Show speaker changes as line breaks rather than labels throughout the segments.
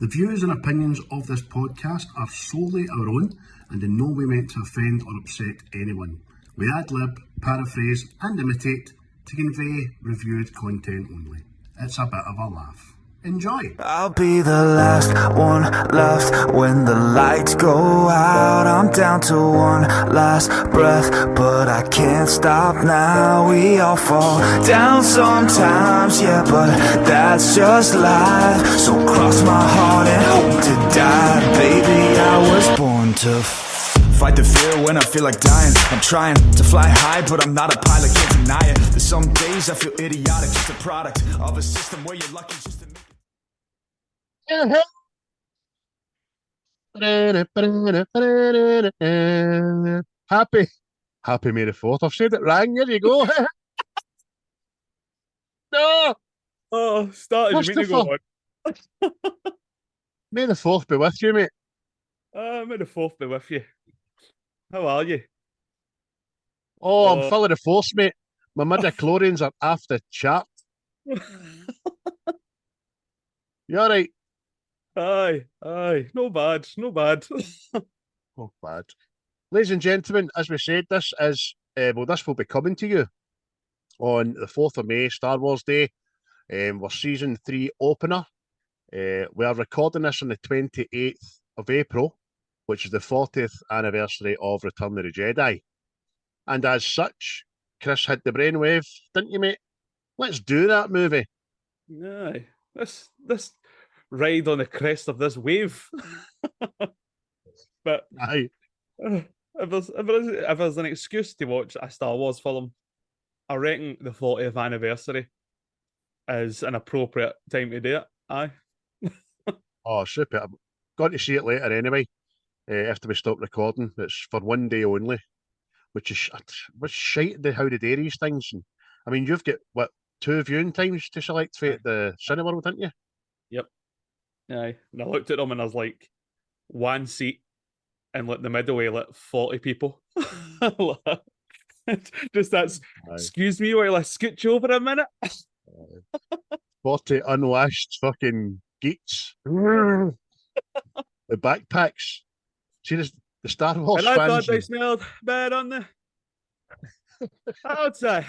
The views and opinions of this podcast are solely our own and in no way meant to offend or upset anyone. We ad-lib, paraphrase and imitate to convey reviewed content only. It's a bit of a laugh. Enjoy!
I'll be the last one left when the lights go out. I'm down to one last breath, but I can't stop now. We all fall down sometimes, yeah, but that's just life. So cross my heart and hope to die. Baby, I was born to fight the fear when I feel like dying. I'm trying to fly high, but I'm not a pilot, can't deny it. There's some days I feel idiotic, just a product of a system where you're lucky just to make
Happy May the 4th. I've said it wrong. There you go. No!
Oh, started a minute ago.
May the 4th be with you, mate.
May the 4th be with you. How are you?
Oh, I'm full of the force, mate. My midichlorians are after chat. You alright?
Aye. No bad.
Oh, bad. Ladies and gentlemen, as we said, this is, this will be coming to you on the 4th of May, Star Wars Day. We're season 3 opener. We are recording this on the 28th of April, which is the 40th anniversary of Return of the Jedi. And as such, Chris had the brainwave, didn't you, mate? Let's do that movie.
Aye. This ride on the crest of this wave. But
Aye.
if there's an excuse to watch a Star Wars film, I reckon the 40th anniversary is an appropriate time to do it. Aye.
Oh, super. I'm going to see it later anyway, after we stop recording. It's for one day only, which is shite how they do these things. And, I mean, you've got, 2 viewing times to select for the Cineworld, didn't you?
Yep. Aye. And I looked at them and I was like, one seat and like the middle way, like 40 people. Just that's, excuse me while I scooch over a minute.
40 unwashed fucking geeks. The backpacks. See the Star Wars
and I
fans.
thought they smelled bad on the outside.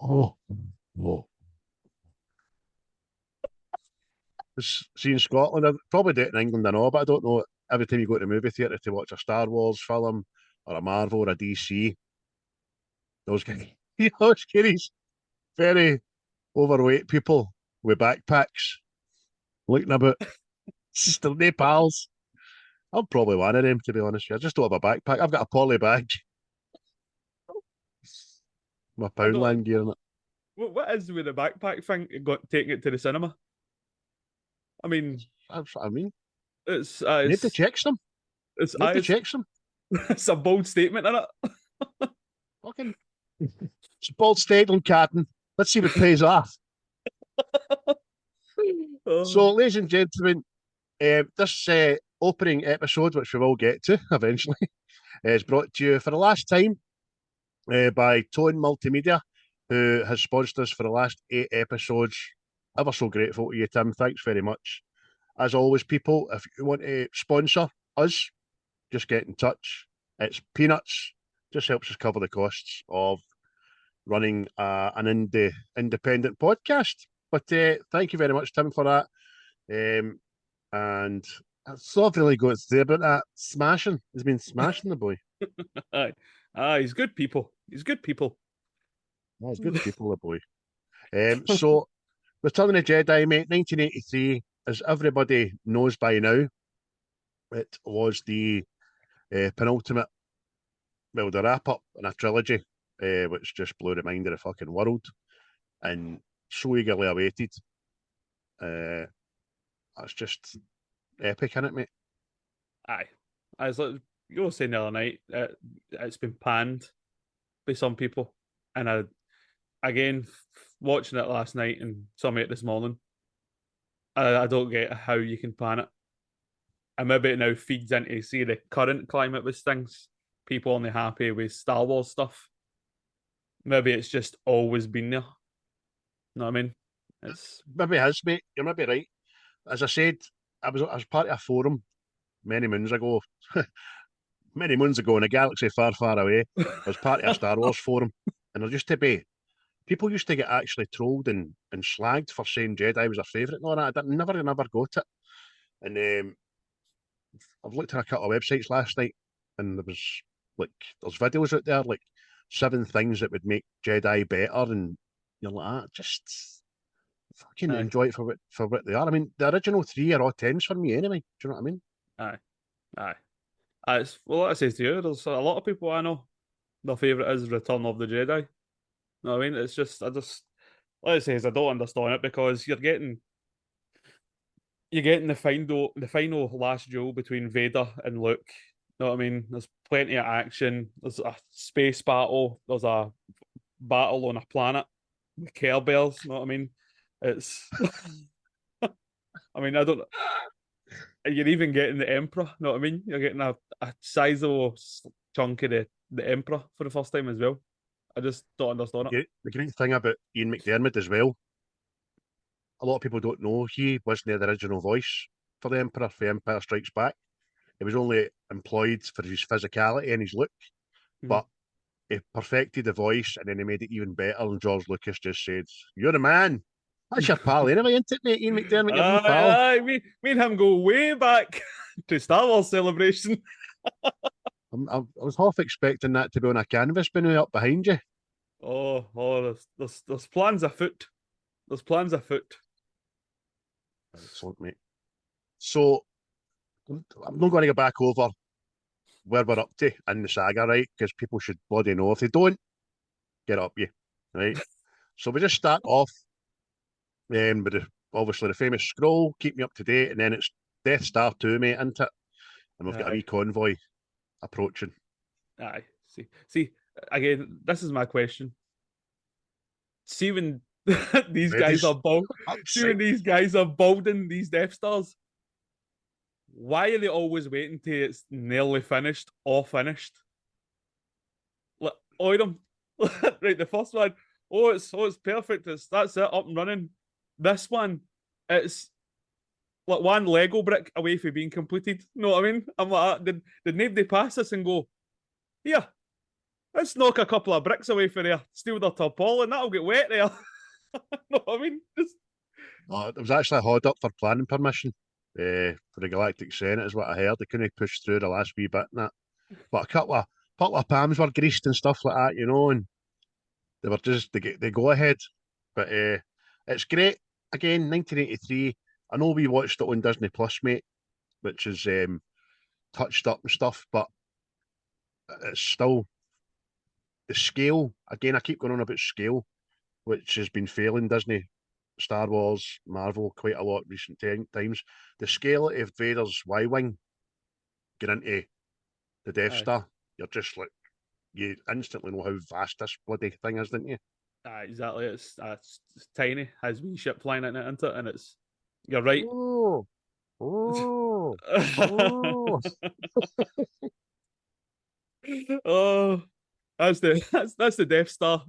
Oh. See in Scotland, I've probably do it in England and all, but I don't know. Every time you go to the movie theatre to watch a Star Wars film or a Marvel or a DC, those guys, very overweight people with backpacks looking about. Still no pals. I'm probably one of them, to be honest. I just don't have a backpack. I've got a poly bag. My Poundland gear in it.
What is with the backpack thing? Taking it to the cinema. I mean,
That's what I mean.
It's
need to check some.
It's
It's
a bold statement, isn't it?
Fucking, it's a bold statement, Captain. Let's see what pays off. So, ladies and gentlemen, this opening episode, which we will get to eventually, is brought to you for the last time by Tone Multimedia, who has sponsored us for the last 8 episodes. Ever so grateful to you, Tim. Thanks very much. As always, people, if you want to sponsor us, just get in touch. It's peanuts. Just helps us cover the costs of running an independent podcast. But thank you very much, Tim, for that. And that's all I've really got to say about that. Smashing. He's been smashing the boy.
He's good people. He's good people.
Oh, he's good people, the boy. So, Return of the Jedi, mate, 1983, as everybody knows by now, it was the penultimate, the wrap-up in a trilogy, which just blew the mind of the fucking world, and so eagerly awaited. That's just epic, isn't it, mate?
Aye. As you were saying the other night, it's been panned by some people, and again, watching it last night and some of it this morning, I don't get how you can pan it. And maybe it now feeds into, see, the current climate with things. People only happy with Star Wars stuff. Maybe it's just always been there. You know what I mean?
Maybe it has, mate. You're maybe right. as I said, I was part of a forum many moons ago, many moons ago in a galaxy far, far away. I was part of a Star Wars forum, and there used to be people used to get actually trolled and slagged for saying Jedi was their favourite and all that. I never got it. And I've looked at a couple of websites last night, and there's videos out there like 7 things that would make Jedi better, and you're like, just fucking
Aye.
enjoy it for what they are. I mean, the original 3 are all 10s for me anyway. Do you know what I mean?
Aye. Aye. Well, like I say to you, there's a lot of people I know, their favourite is Return of the Jedi. You know what I mean? It's just, like I say, I don't understand it because you're getting the final last duel between Vader and Luke. You know what I mean? There's plenty of action. There's a space battle. There's a battle on a planet with Care Bears. You know what I mean? It's. I mean, I don't. You're even getting the Emperor. You know what I mean? You're getting a sizable chunk of the Emperor for the first time as well. I just don't understand it.
The great thing about Ian McDiarmid as well, a lot of people don't know he wasn't the original voice for the Emperor for Empire Strikes Back. He was only employed for his physicality and his look, but he perfected the voice and then he made it even better. And George Lucas just said, "You're the man." That's your pal anyway, isn't it, mate? Ian McDermott, your wee pal.
Me and him go way back to Star Wars Celebration.
I was half expecting that to be on a canvas bin up behind you.
There's plans afoot. There's plans afoot.
Excellent, mate. So, I'm not going to go back over where we're up to in the saga, right? Because people should bloody know. If they don't, get up you, right? So we just start off with obviously the famous scroll, keep me up to date, and then it's Death Star 2, mate, isn't it? And we've got a wee convoy approaching.
Aye. See, again, this is my question. See when these guys are building these Death Stars, why are they always waiting till it's nearly finished or finished? Like, them. Right, the first one, it's perfect. That's it, up and running. This one, it's like one Lego brick away from being completed. You know what I mean? I'm like, did nobody pass this and go, here, let's knock a couple of bricks away from there, steal their tarpaulin, and that'll get wet there. Know what I mean?
It was actually a hold up for planning permission for the Galactic Senate, is what I heard. They couldn't push through the last wee bit and that. But a couple of palms were greased and stuff like that, and they were just they go ahead. But it's great. Again, 1983. I know we watched it on Disney Plus, mate, which is touched up and stuff, but it's still the scale. Again, I keep going on about scale, which has been failing Disney, Star Wars, Marvel quite a lot recent times. The scale of Vader's Y-Wing getting into the Death Star, you're just like, you instantly know how vast this bloody thing is, don't you?
Exactly. It's tiny, has wee ship flying in it, isn't it? And you're right.
Oh.
Oh, that's the Death Star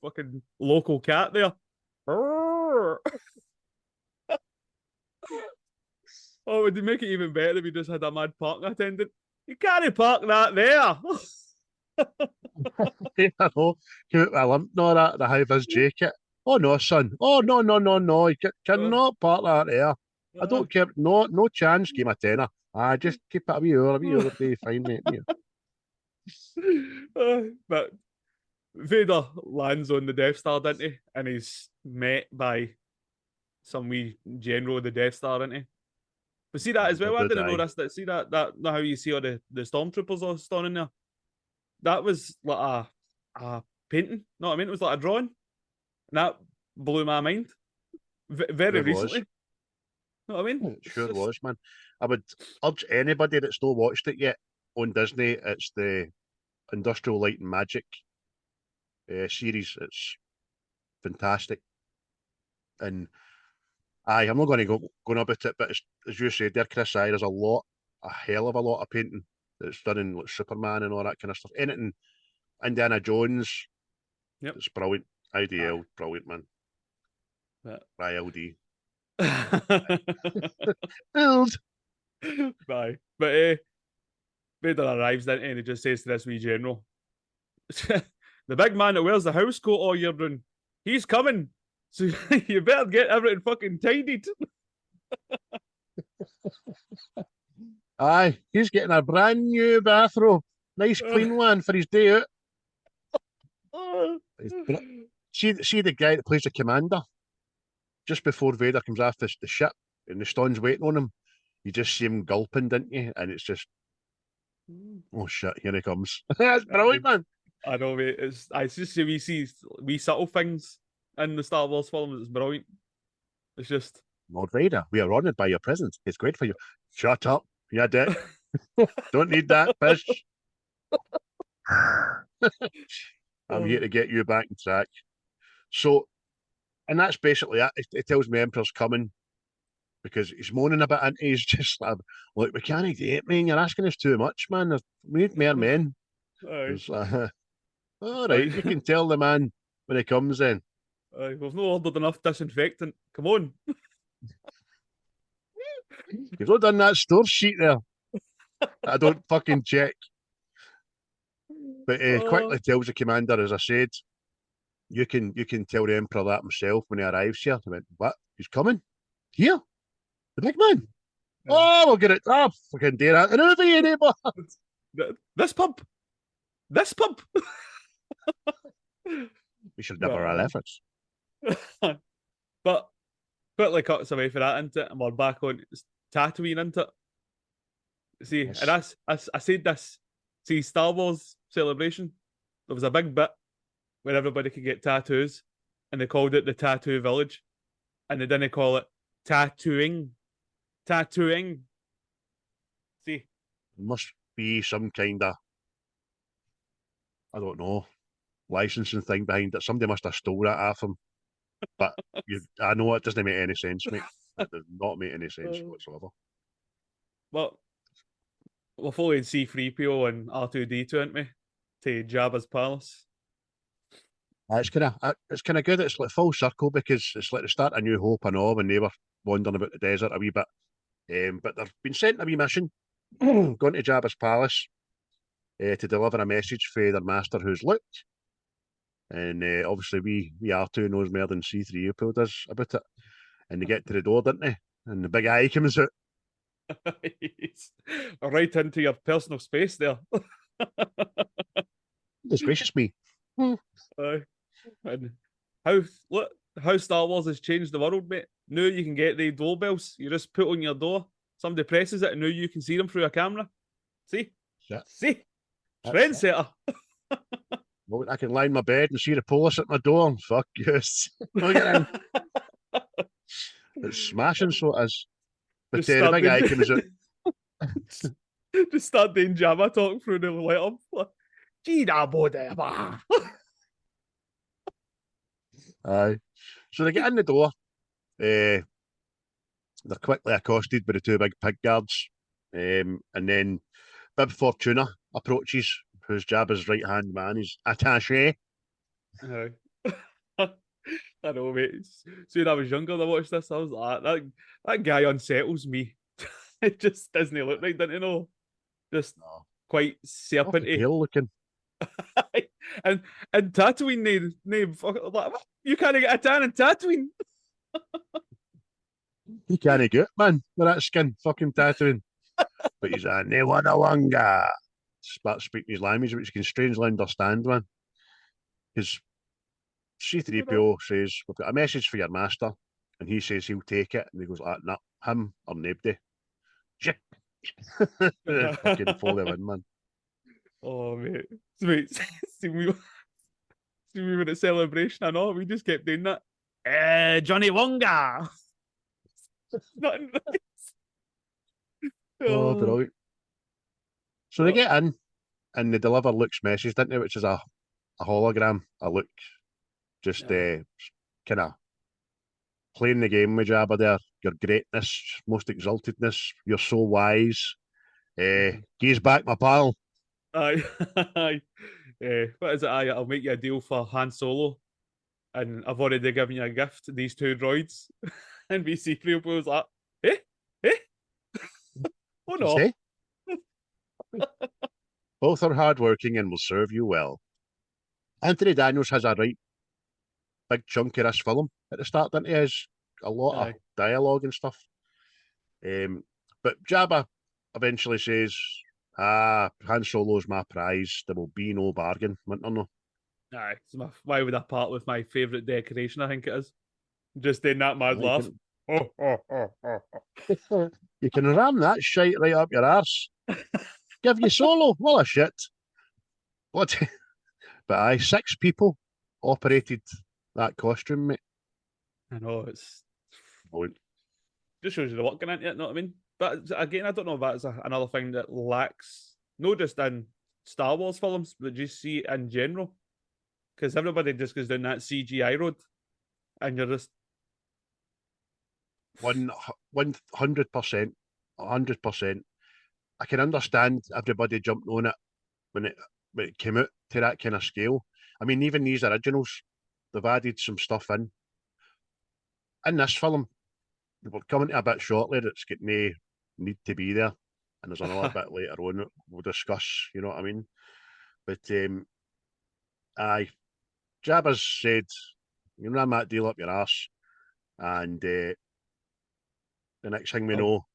fucking local cat there. Oh, would you make it even better if you just had a mad parking attendant? You can't park that there.
I know. Came out with a limp and all that, the high-vis jacket. Oh no, son. Oh no. You cannot park that there. I don't care. No chance. Give me a tenner. Just keep it a wee hour day. Fine, mate.
But Vader lands on the Death Star, didn't he? And he's met by some wee general of the Death Star, didn't he? But see that as well. I didn't know this. See that how you see all the stormtroopers all standing there. That was like a painting. You know what I mean? It was like a drawing. And that blew my mind. Very recently. You know what I mean?
It sure was, man. I would urge anybody that's not watched it yet on Disney. It's the Industrial Light and Magic series. It's fantastic. And I'm not going to go on about it, but as you said there, Chris, there's a hell of a lot of painting that's done in like Superman and all that kind of stuff. Anything Indiana Jones, it's brilliant. IDL, brilliant, man. ILD. Build.
Bye. But Vader arrives then and he just says to this wee general, the big man that wears the house coat all year round, he's coming. So you better get everything fucking tidied.
Aye, he's getting a brand new bathrobe. Nice clean one for his day out. See the guy that plays the commander? Just before Vader comes off the ship and the Stone's waiting on him, you just see him gulping, didn't you? And it's just, oh shit, here he comes. That's brilliant, man.
I know, mate. It's just we see wee subtle things in the Star Wars films. It's brilliant. It's just
Lord Vader, we are honoured by your presence. It's great for you. Shut up, you dick. Don't need that, pish. I'm here to get you back on track. So, and that's basically it. It tells me Emperor's coming because he's moaning a bit, and he's just like, look, we can't do it, man. You're asking us too much, man. We need more men. It's like, all right, you can tell the man when he comes in.
We've not ordered enough disinfectant. Come on.
You've not done that store sheet there. I don't fucking check. But quickly tells the commander, as I said, you can tell the Emperor that himself when he arrives here. He went, what? He's coming? Here? The big man? Yeah. Oh, we'll get it. Oh, fucking dare that. And over anymore.
This pub. This pub.
We should never our efforts.
But quickly cuts away for that, into it, and we're back on Tatooine, into it. See, yes. And I said this. See, Star Wars Celebration, there was a big bit where everybody could get tattoos, and they called it the Tattoo Village, and they didn't call it tattooing. Tattooing. See,
there must be some kind of, I don't know, licensing thing behind it. Somebody must have stole that off him. But I know it doesn't make any sense, mate. It does not make any sense whatsoever.
But we're following C-3PO and R2-D2, aren't we? To Jabba's palace.
It's kind of good. It's like full circle because it's like the start of New Hope and all when they were wandering about the desert a wee bit. But they've been sent on a wee mission, going to Jabba's palace to deliver a message for their master, who's Luke. And obviously we R2 knows more than C-3PO does about it. And they get to the door, don't they? And the big eye comes out.
Right into your personal space there.
It's gracious me.
And how Star Wars has changed the world, mate. Now you can get the doorbells. You just put on your door. Somebody presses it, and now you can see them through a camera. See? Yeah. See? Trendsetter.
Well, I can lie in my bed and see the police at my door. Fuck yes. It's smashing, so it is. But the big guy comes out.
Just start doing Jabba talk through the letter.
Aye. So they get in the door. They're quickly accosted by the two big pig guards. And then Bib Fortuna approaches, who's Jabba's right-hand man. He's attaché.
I know, mate. Soon I was younger, I watched this. I was like, that guy unsettles me. It just doesn't look right, doesn't it? No, just quite serpenty.
Pale looking.
and Tatooine, like, you can't get a tan in Tatooine.
He can't get it, man, with that skin, fucking Tatooine. But he's a Newanawanga. Start speaking his language, which you can strangely understand, man. Because C-3PO says, we've got a message for your master, and he says he'll take it, and he goes like, nah, him or nobody. Fucking follow in, man.
Oh, mate. See, we were at Celebration, I know, we just kept doing that. Johnny Wonga! Nothing nice.
Oh, brilliant. So they get in, and they deliver Luke's message, didn't they, which is a hologram of Luke. Just kind of playing the game with Jabba there. Your greatness, most exaltedness, you're so wise. Gaze back, my pal.
Aye. What is it? I'll make you a deal for Han Solo. And I've already given you a gift, these two droids. And C3PO was like, eh? Eh? Oh
You
no.
say? Both are hardworking and will serve you well. Anthony Daniels has a right big chunk of this film at the start, didn't he? Has a lot of
Aye.
dialogue and stuff. But Jabba eventually says, Han Solo's my prize. There will be no bargain. No.
Aye. Why would I part with my favourite decoration? I think it is. Just in that mad laugh.
You can ram that shite right up your arse. Give you Solo. Well, a shit. What? But aye, 6 people operated that costume, mate.
I know, it's
Oh,
just shows you the work going into it, know what I mean? But again, I don't know if that's another thing that lacks, not just in Star Wars films, but just see in general. Because everybody just goes down that CGI road, and you're just
100%. 100%. I can understand everybody jumped on it when it came out to that kind of scale. I mean, even these originals, they've added some stuff in this film. We're coming to a bit shortly that's got no need to be there, and there's another bit later on that we'll discuss. You know what I mean? But aye, Jabba's said, "You ram that deal up your ass," and the next thing we know,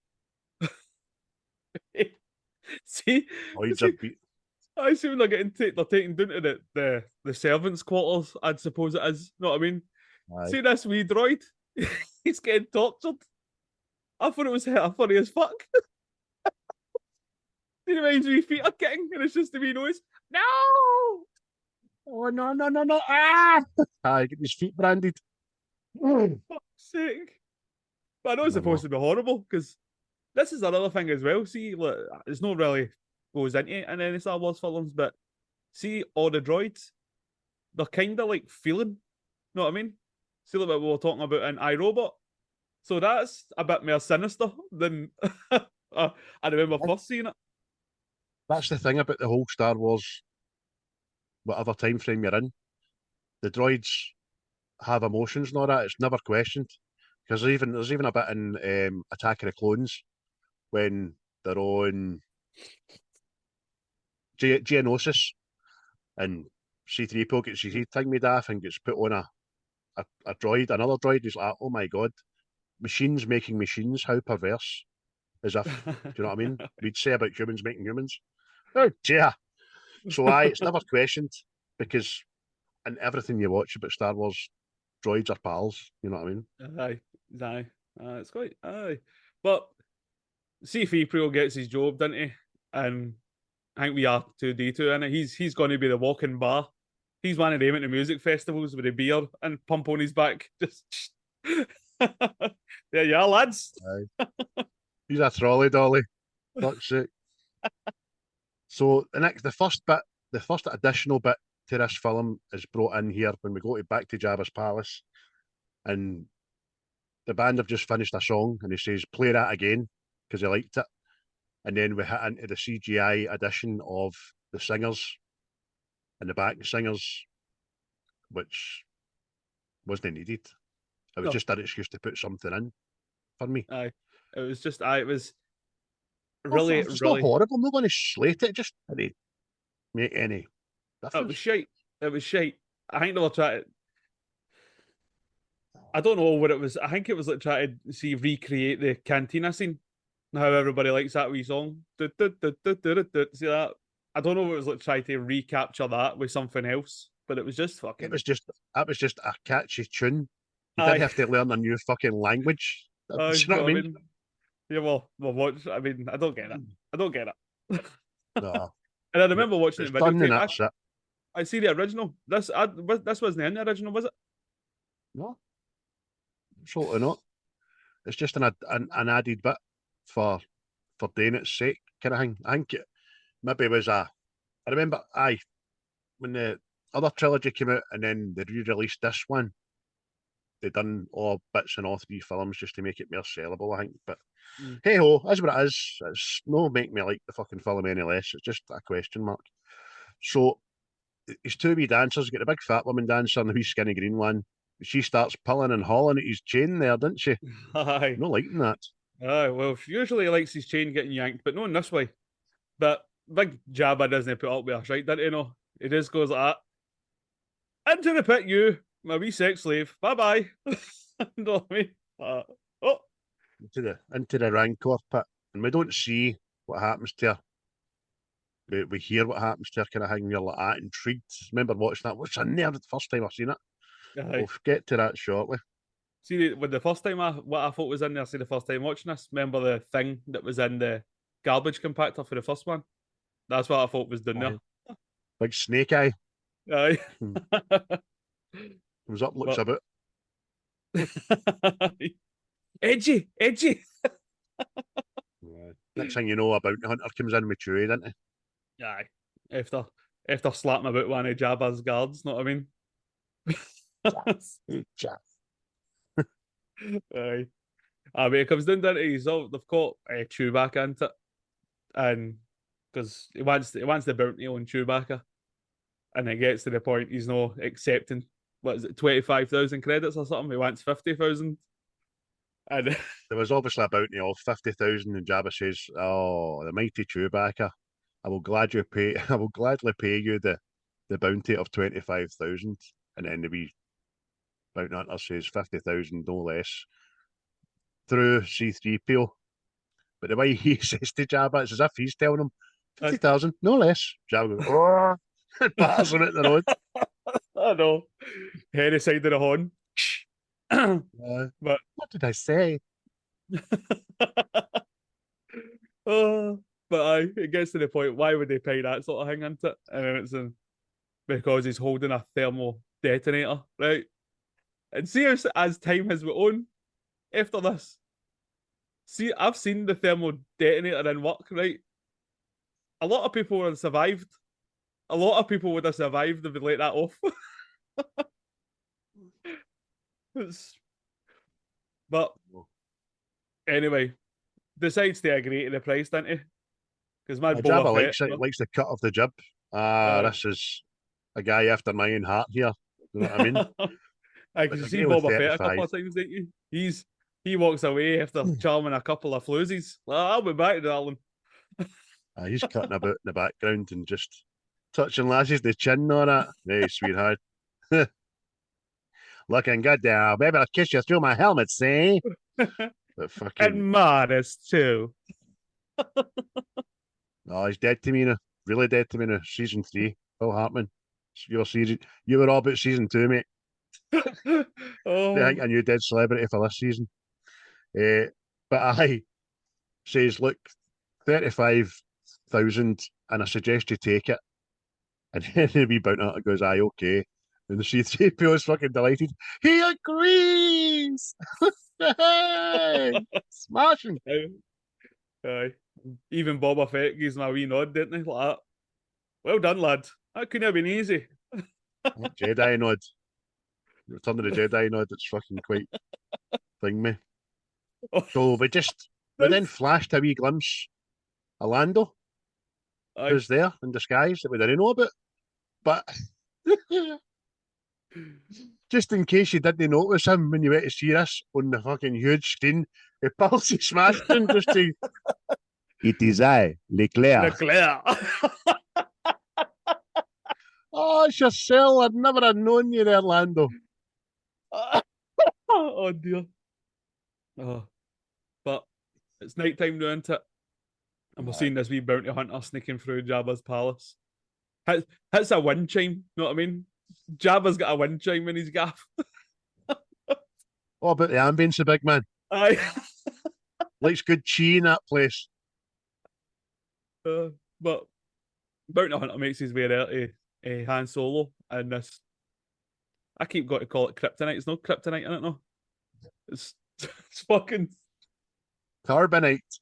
see,
Lloyd's
see,
are beat.
I see when they're taken down to the servants' quarters. I'd suppose it is. Know what I mean?
Aye.
See this wee droid? He's getting tortured. I thought it was funny as fuck. He reminds me feet are kicking, and it's just the wee noise. No!
Oh no! Ah! Aye, get his feet branded.
Fuck's sake. But I know it's supposed to be horrible, because this is another thing as well. See, look, it's not really goes into it in any Star Wars films, but see all the droids, they're kind of like feeling. Know what I mean? See like what we were talking about in iRobot. So that's a bit more sinister than I remember first seeing it.
That's the thing about the whole Star Wars, whatever time frame you're in. The droids have emotions and all that. It's never questioned. Because there's even a bit in Attack of the Clones when they're on Geonosis and C3PO gets his head thing made off and gets put on a droid, another droid. He's like, oh my god, machines making machines, how perverse. As if, do you know what I mean? We'd say about humans making humans. Oh dear. So it's never questioned because in everything you watch about Star Wars, droids are pals. You know what I mean?
Aye. It's quite aye. But C3PO gets his job, doesn't he? And I think we are 2D2 in it. He's going to be the walking bar. He's one of them at the music festivals with a beer and pump on his back. Just there you are, lads.
Aye. He's a trolley dolly. Fuck's sake. So the first additional bit to this film is brought in here when we go back to Jabba's palace, and the band have just finished a song, and he says, "Play that again," because he liked it, and then we hit into the CGI edition of the singers and the backing singers, which wasn't needed. It was just an excuse to put something in for me.
Aye. It was just it was really,
it's
really
not horrible. I'm not going to slate it. Just didn't make any difference.
it was shite. It was shite. I think they were trying to, I don't know what it was. I think it was like trying to recreate the cantina scene. How everybody likes that wee song. See that? I don't know if it was like trying to recapture that with something else, but it was just fucking.
That was just a catchy tune. You didn't have to learn a new fucking language. Do you know what I mean?
Yeah, well, watch. I mean, I don't get it. I don't get it.
No.
And I remember watching
It's
the
done and
videotape.
that's it.
I see the original. This wasn't in the original, was it?
No, absolutely not. It's just an added bit for doing its sake kind of thing. I think it maybe was I remember when the other trilogy came out and then they re-released this one. They done all bits in all 3 films just to make it more sellable, I think. But hey ho, that's what it is. It's no make me like the fucking film any less. It's just a question mark. So his 2 wee dancers, you get the big fat woman dancer and the wee skinny green one. she starts pulling and hauling at his chain there, didn't she?
Aye.
Not liking that.
Aye, well, she usually likes his chain getting yanked, but not in this way. But big Jabba doesn't put up with us, right? Didn't he know? He just goes like that. Into the pit, you, my wee sex slave. Bye bye. Know what I mean? Oh,
Into the Rancor pit. And we don't see what happens to her. We hear what happens to her kind of thing. You're like that, intrigued. Remember watching that? What's in there the first time I've seen it?
aye.
We'll get to that shortly.
See, when the first time what I thought was in there, see the first time watching this, remember the thing that was in the garbage compactor for the first one? That's what I thought was done there.
Big snake eye.
Aye.
Comes up, looks a bit.
Edgy.
Next thing you know, a bounty hunter comes in with Chewie, doesn't he?
Aye. After slapping about one of Jabba's guards, know what I mean? Aye. But it comes down to they've caught Chewbacca into it, and because he wants the bounty on Chewbacca, and it gets to the point he's not accepting 25,000 credits or something. He wants 50,000, and
there was obviously a bounty of 50,000, and Jabba says, "Oh, the mighty Chewbacca, I will gladly pay you the bounty of 25,000." And then the wee bounty hunter says 50,000, no less, through C-3PO. But the way he says to Jabba, it's as if he's telling him 50,000, no less. Jabba goes, "Oh," and bars on it the road.
I know. Head aside of the horn. But
what did I say?
But it gets to the point. Why would they pay that sort of thing into it? And then it's because he's holding a thermal detonator, right? And see, as time has went on after this, see, I've seen the thermal detonator in work, right? A lot of people would have survived. A lot of people would have survived if they let that off. But anyway, decides to agree to the price, doesn't he? Because my
Jabba likes the cut of the jib. This is a guy after my own heart here. You know what I mean?
I can see Boba Fett a couple of times, didn't you? He walks away after charming a couple of floozies. I'll be back, darling.
He's cutting about in the background and just touching lasses the chin on that. Hey, sweetheart. Looking good there. Maybe I'll kiss you through my helmet, see? But fucking...
And modest, too.
Oh, he's dead to me now. Really dead to me now. Season 3. Phil Hartman. Your season. You were all about season 2, mate.
Oh.
I think a new dead celebrity for this season. But I says, look, 35,000, and I suggest you take it. And then the wee bounty hunter goes, aye, okay. And the C-3PO is fucking delighted. He agrees! Smashing!
Aye. Even Boba Fett gives him a wee nod, didn't he? Like that. Well done, lad. That couldn't have been easy.
Jedi nod. Return of the Jedi nod. It's fucking quite thing me. So we then flashed a wee glimpse of Lando. Who's there in disguise that we didn't know about. But just in case you didn't notice him when you went to see this on the fucking huge screen, he pulls his smashed in just to... It is I, Leclerc. Oh, it's yourself. I'd never have known you there, Lando.
Oh, dear. Oh. But it's night time now, isn't it? And we're seeing this wee bounty hunter sneaking through Jabba's palace. Hits a wind chime, you know what I mean? Jabba's got a wind chime in his gaff.
What about the ambience, the big man?
Aye.
Likes good chi in that place.
But bounty hunter makes his way there to Han Solo, and this, I keep got to call it kryptonite. It's not kryptonite, I don't know. It's fucking
Carbonite.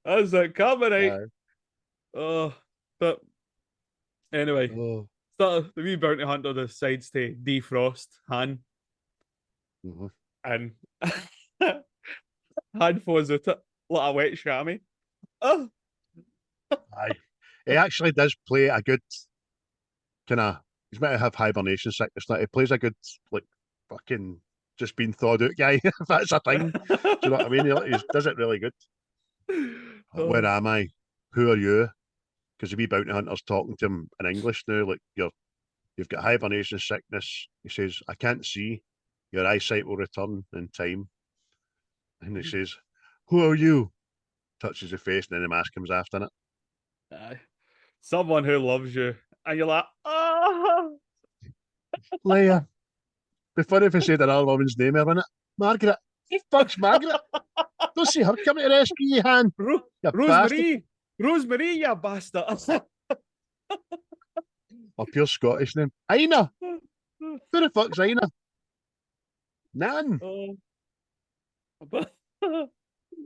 That's it, carbonite. But anyway, so the wee bounty hunter decides to defrost Han, and Han falls out it like a wet chamois. Oh.
Aye. He actually does play a good kind of. He's meant to have hibernation sickness. He plays a good fucking just been thawed out guy, if that's a thing. Do you know what I mean? He does it really good. Where am I? Who are you? Because the wee bounty hunter's talking to him in English now, like you've got hibernation sickness. He says, I can't see. Your eyesight will return in time. And he says, who are you? Touches the face, and then the mask comes after it.
Someone who loves you. And you're like, ah.
Leia. Be funny if I said another woman's name here, wouldn't it? Margaret. Who fuck's Margaret? Don't see her coming to rescue you, Han. You
Rosemary. Rosemary, you bastard.
A pure Scottish name. Aina. Who the fuck's Aina? Nan.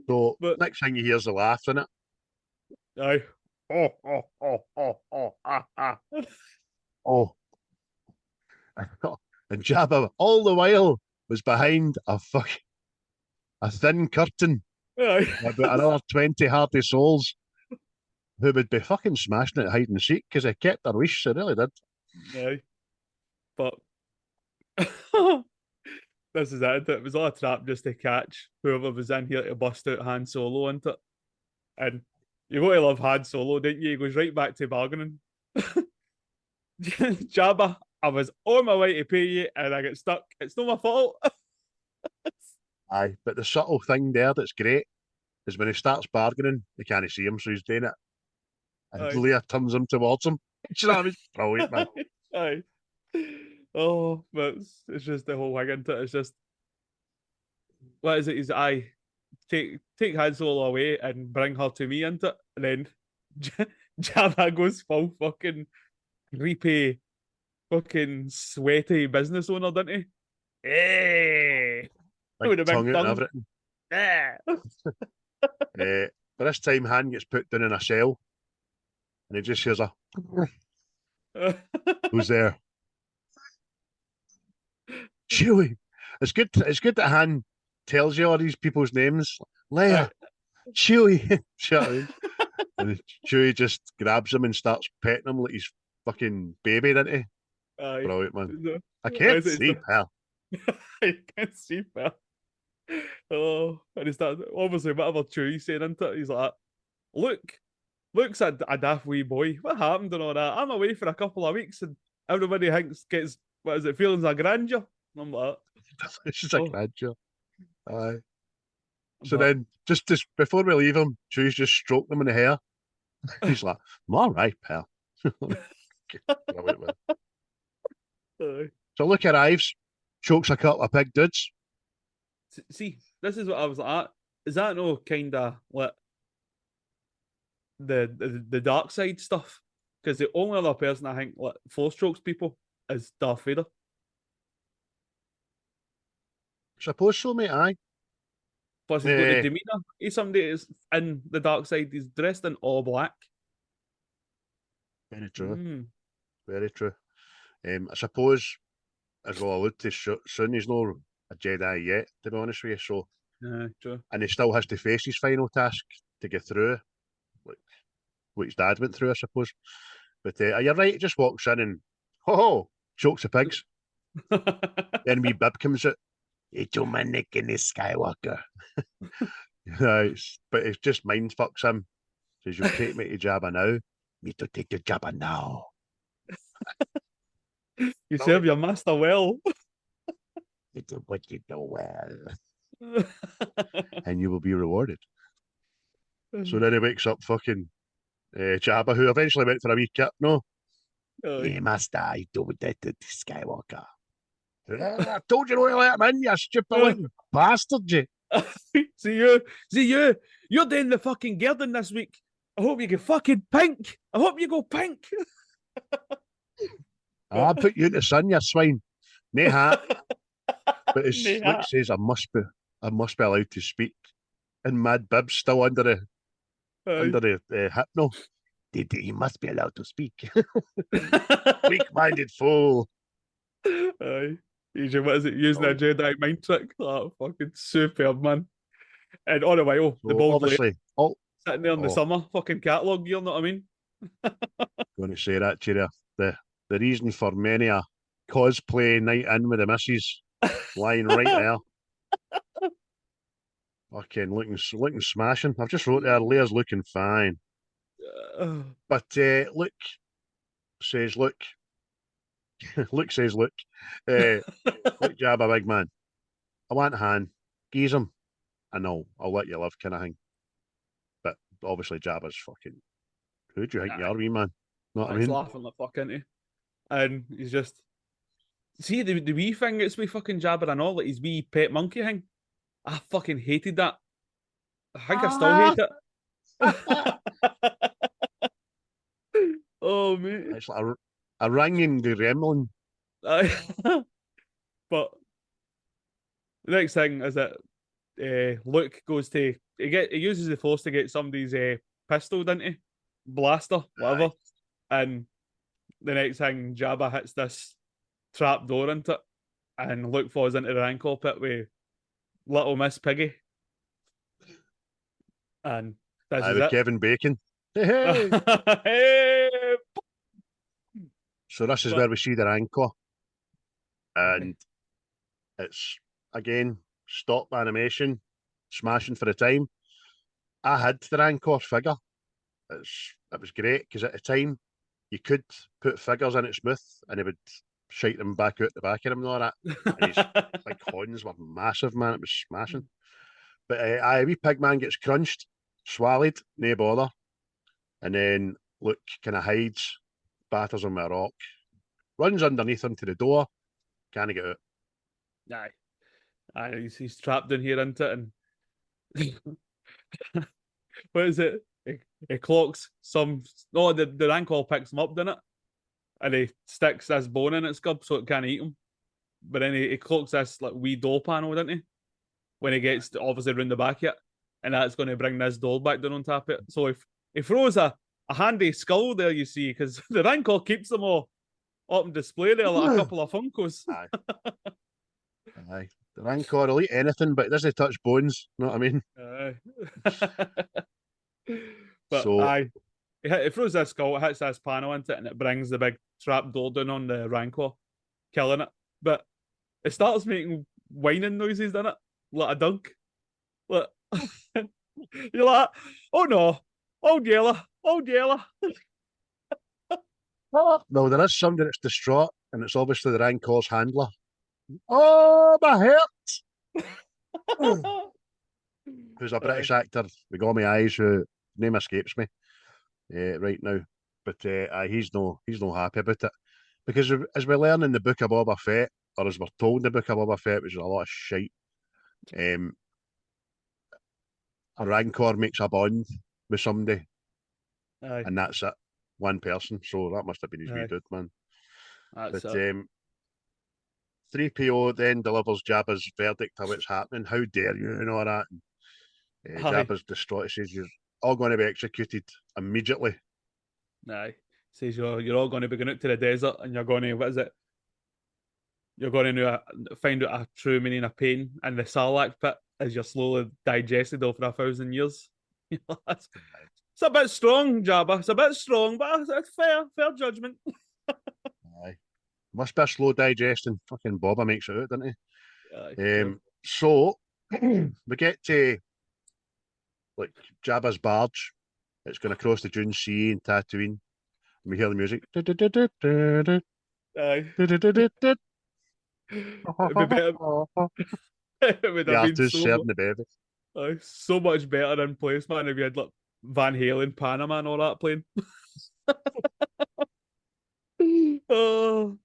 So next thing you hear is the laugh in it.
Aye.
Oh. And Jabba all the while was behind a thin curtain.
Aye.
About another 20 hardy souls who would be fucking smashing it hide and seek because they kept their wish, they really did.
Aye. But this is it. It was all a trap just to catch whoever was in here to bust out Han Solo into it. And you got to love Han Solo, didn't you? He goes right back to bargaining. Jabba, I was on my way to pay you and I got stuck. It's not my fault.
Aye, but the subtle thing there that's great is when he starts bargaining, they can't see him, so he's doing it. And Leia turns him towards him. You know what I mean? Brilliant, man.
Aye. Oh, but it's just the whole thing into it. It's just, what is it? He's take Han Solo away and bring her to me into it. And then Jabba goes full fucking creepy, fucking sweaty business owner, doesn't he? Hey!
Like tongue out and everything.
Yeah.
But this time, Han gets put down in a cell. And he just hears who's there? Chewie. It's good that Han tells you all these people's names. Leia, Chewie. And Chewie just grabs him and starts petting him like he's fucking baby, doesn't he? Brilliant, man. I can't see, pal.
I can't see, pal. Oh, and he starts, obviously, whatever Chewie's saying into it, he's like, Luke's a daft wee boy. What happened and all that? I'm away for a couple of weeks and everybody gets, what is it, feelings of grandeur? And I'm like,
it's just a grandeur. Aye. So then, just before we leave him, Chewie's just stroked him in the hair. He's like, I'm all right, pal. So Luke arrives, chokes a couple of big dudes.
See, this is what I was like. Is that no kind of like the dark side stuff? Because the only other person I think like force chokes people is Darth Vader.
Suppose so, mate. Aye.
Plus, he's got the demeanor. He's somebody that's in the dark side. He's dressed in all black.
Very true. Very true. I suppose, as we'll allude to soon, he's not a Jedi yet, to be honest with you. So,
true.
And he still has to face his final task to get through, like what his dad went through, I suppose. But you're right. He just walks in and chokes the pigs. Then wee bib comes out. It's your man in the Skywalker. But it just mind fucks him. Says, you'll take me to Jabba now. Me to take to Jabba now.
You serve your master well.
You do what you do well. And you will be rewarded. So then he wakes up fucking Jabba, who eventually went for a wee kip, no? Hey, master, I do that to Skywalker. I told you to let him in, you stupid little bastard, you.
See you. You're doing the fucking garden this week. I hope you get fucking pink. I hope you go pink.
I put you in the sun, you swine. Nay hat. But as Luke says, I must be allowed to speak. And Mad Bib's still under the hypno. He must be allowed to speak. Weak-minded fool.
Aye. What is it? Using a Jedi mind trick. Oh, fucking superb, man. And on the way, the ball
obviously,
sitting there in the summer, fucking catalogue, you know what I mean?
Going to say that to you. The reason for many a cosplay night in with the missus lying right there. Fucking looking smashing. I've just wrote there, Leia's looking fine. But Luke says, look, Luke says, look, look, Jabba, big man. I want a hand. Geese him. I know, I'll let you live, kind of thing. But obviously, Jabba's fucking. Who do you think you are, wee man? Know what I
He's
mean?
laughing the fuck into, and he's just see the wee thing that's wee fucking Jabba and all, like his wee pet monkey thing. I fucking hated that. I think I still hate it. Oh mate.
It's like a ringing gremlin.
But the next thing is that Luke goes to he uses the force to get somebody's pistol, didn't he? Blaster, whatever. And the next thing, Jabba hits this trap door into it, and Luke falls into the rancor pit with little Miss Piggy. And this is
With
it.
Kevin Bacon. Hey.
Hey!
So this is where we see the Rancor. And it's, again, stop animation, smashing for the time. I had the Rancor figure. It was great, because at the time, you could put figures in it smooth, and it would shite them back out the back of him and all that. And his like horns were massive, man. It was smashing. But wee Pigman gets crunched, swallowed, no bother. And then Luke kind of hides, batters him with a rock, runs underneath him to the door, can't get out.
Aye, he's trapped in here, isn't it? And what is it? He clocks some. No, the Rancor picks him up, doesn't it? And he sticks this bone in its gob so it can't eat him. But then he clocks this like wee door panel, doesn't he? When he gets obviously round the back of it, and that's going to bring this door back down on top of it. So if he throws a handy skull there, you see, because the Rancor keeps them all up on display there, like a couple of Funkos.
Aye. Aye. The Rancor will eat anything, but it doesn't touch bones. You know what I mean?
Aye. But
So,
aye. It throws this skull, it hits this panel into it, and it brings the big trap door down on the Rancor, killing it. But it starts making whining noises, doesn't it? Like a dog. Like, you're like, oh no, old Yella, old Yella.
no, there is somebody that's distraught, and it's obviously the Rancor's handler. Oh, my head! Who's a British actor with gummy eyes, who name escapes me right now. But he's no happy about it, because as we learn in the Book of Boba Fett, or as we're told in the Book of Boba Fett, which is a lot of shite, a Rancor makes a bond with somebody,
Aye.
and that's it, one person. So that must have been his wee dude, man.
That's
But
it.
3PO then delivers Jabba's verdict of what's happening. How dare you, and all that. And, Jabba's distraught. He says, you're all going to be executed immediately.
Aye. Says you're all going to be going out to the desert, and you're going to, what is it? You're going to find out a true meaning of pain in the Sarlacc pit as you're slowly digested over 1,000 years. It's a bit strong, Jabba. It's a bit strong, but it's fair judgment.
Aye. Must be a slow digestion. Fucking Boba makes it out, doesn't he?
Aye,
so we get to like Jabba's barge. It's going to cross the Dune Sea in Tatooine. And we hear the music.
Aye. It'd be better. It would have been
serving the baby.
So much better in place, man, if you had like Van Halen, Panama, and all that playing. Oh,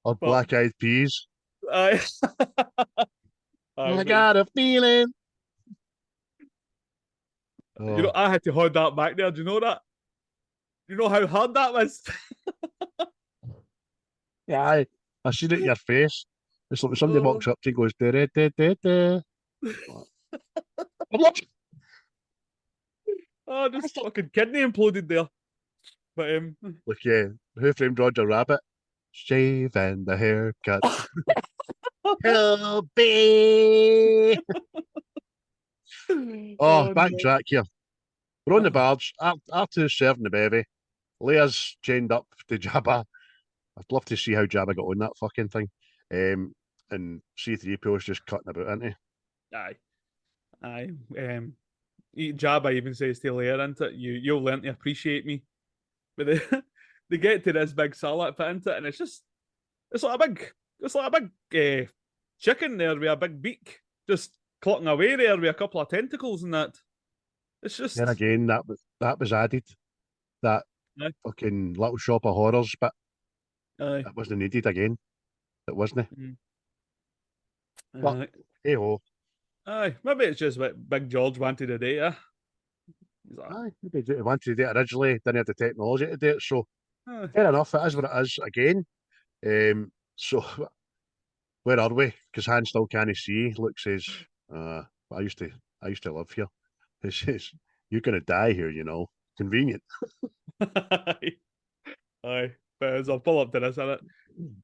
or Black Eyed Peas.
I
got a feeling.
You know, I had to hold that back there. Do you know that? You know how hard that was?
Yeah, I seen it in your face. It's like somebody walks up to you and goes, da, da, da, da.
Oh, this fucking kidney imploded there. But
look, Who Framed Roger Rabbit? Shave and the haircut. Help me! Backtrack here. We're on the barge. R2's serving the baby. Leia's chained up to Jabba. I'd love to see how Jabba got on that fucking thing. and C-3PO's just cutting about, isn't he?
Aye. Jabba even says to Leia, isn't it? You'll learn to appreciate me. But they get to this big salad pit into it, and it's like a big chicken there with a big beak, just clocking away there with a couple of tentacles and that. It's just
Then again, that was added. That
aye,
fucking Little Shop of Horrors, but
aye,
it wasn't needed again. It wasn't.
mm,
But
aye,
hey ho,
aye. Maybe it's just what Big George wanted to do. He's like,
aye, maybe they wanted to do it originally, didn't have the technology to do it. So
aye.
fair enough, it is what it is again. So where are we? Because Han still can't see. Luke says, I used to live here. He says, you're gonna die here, you know. Convenient.
Aye. Aye. But as I'll pull up to this in it,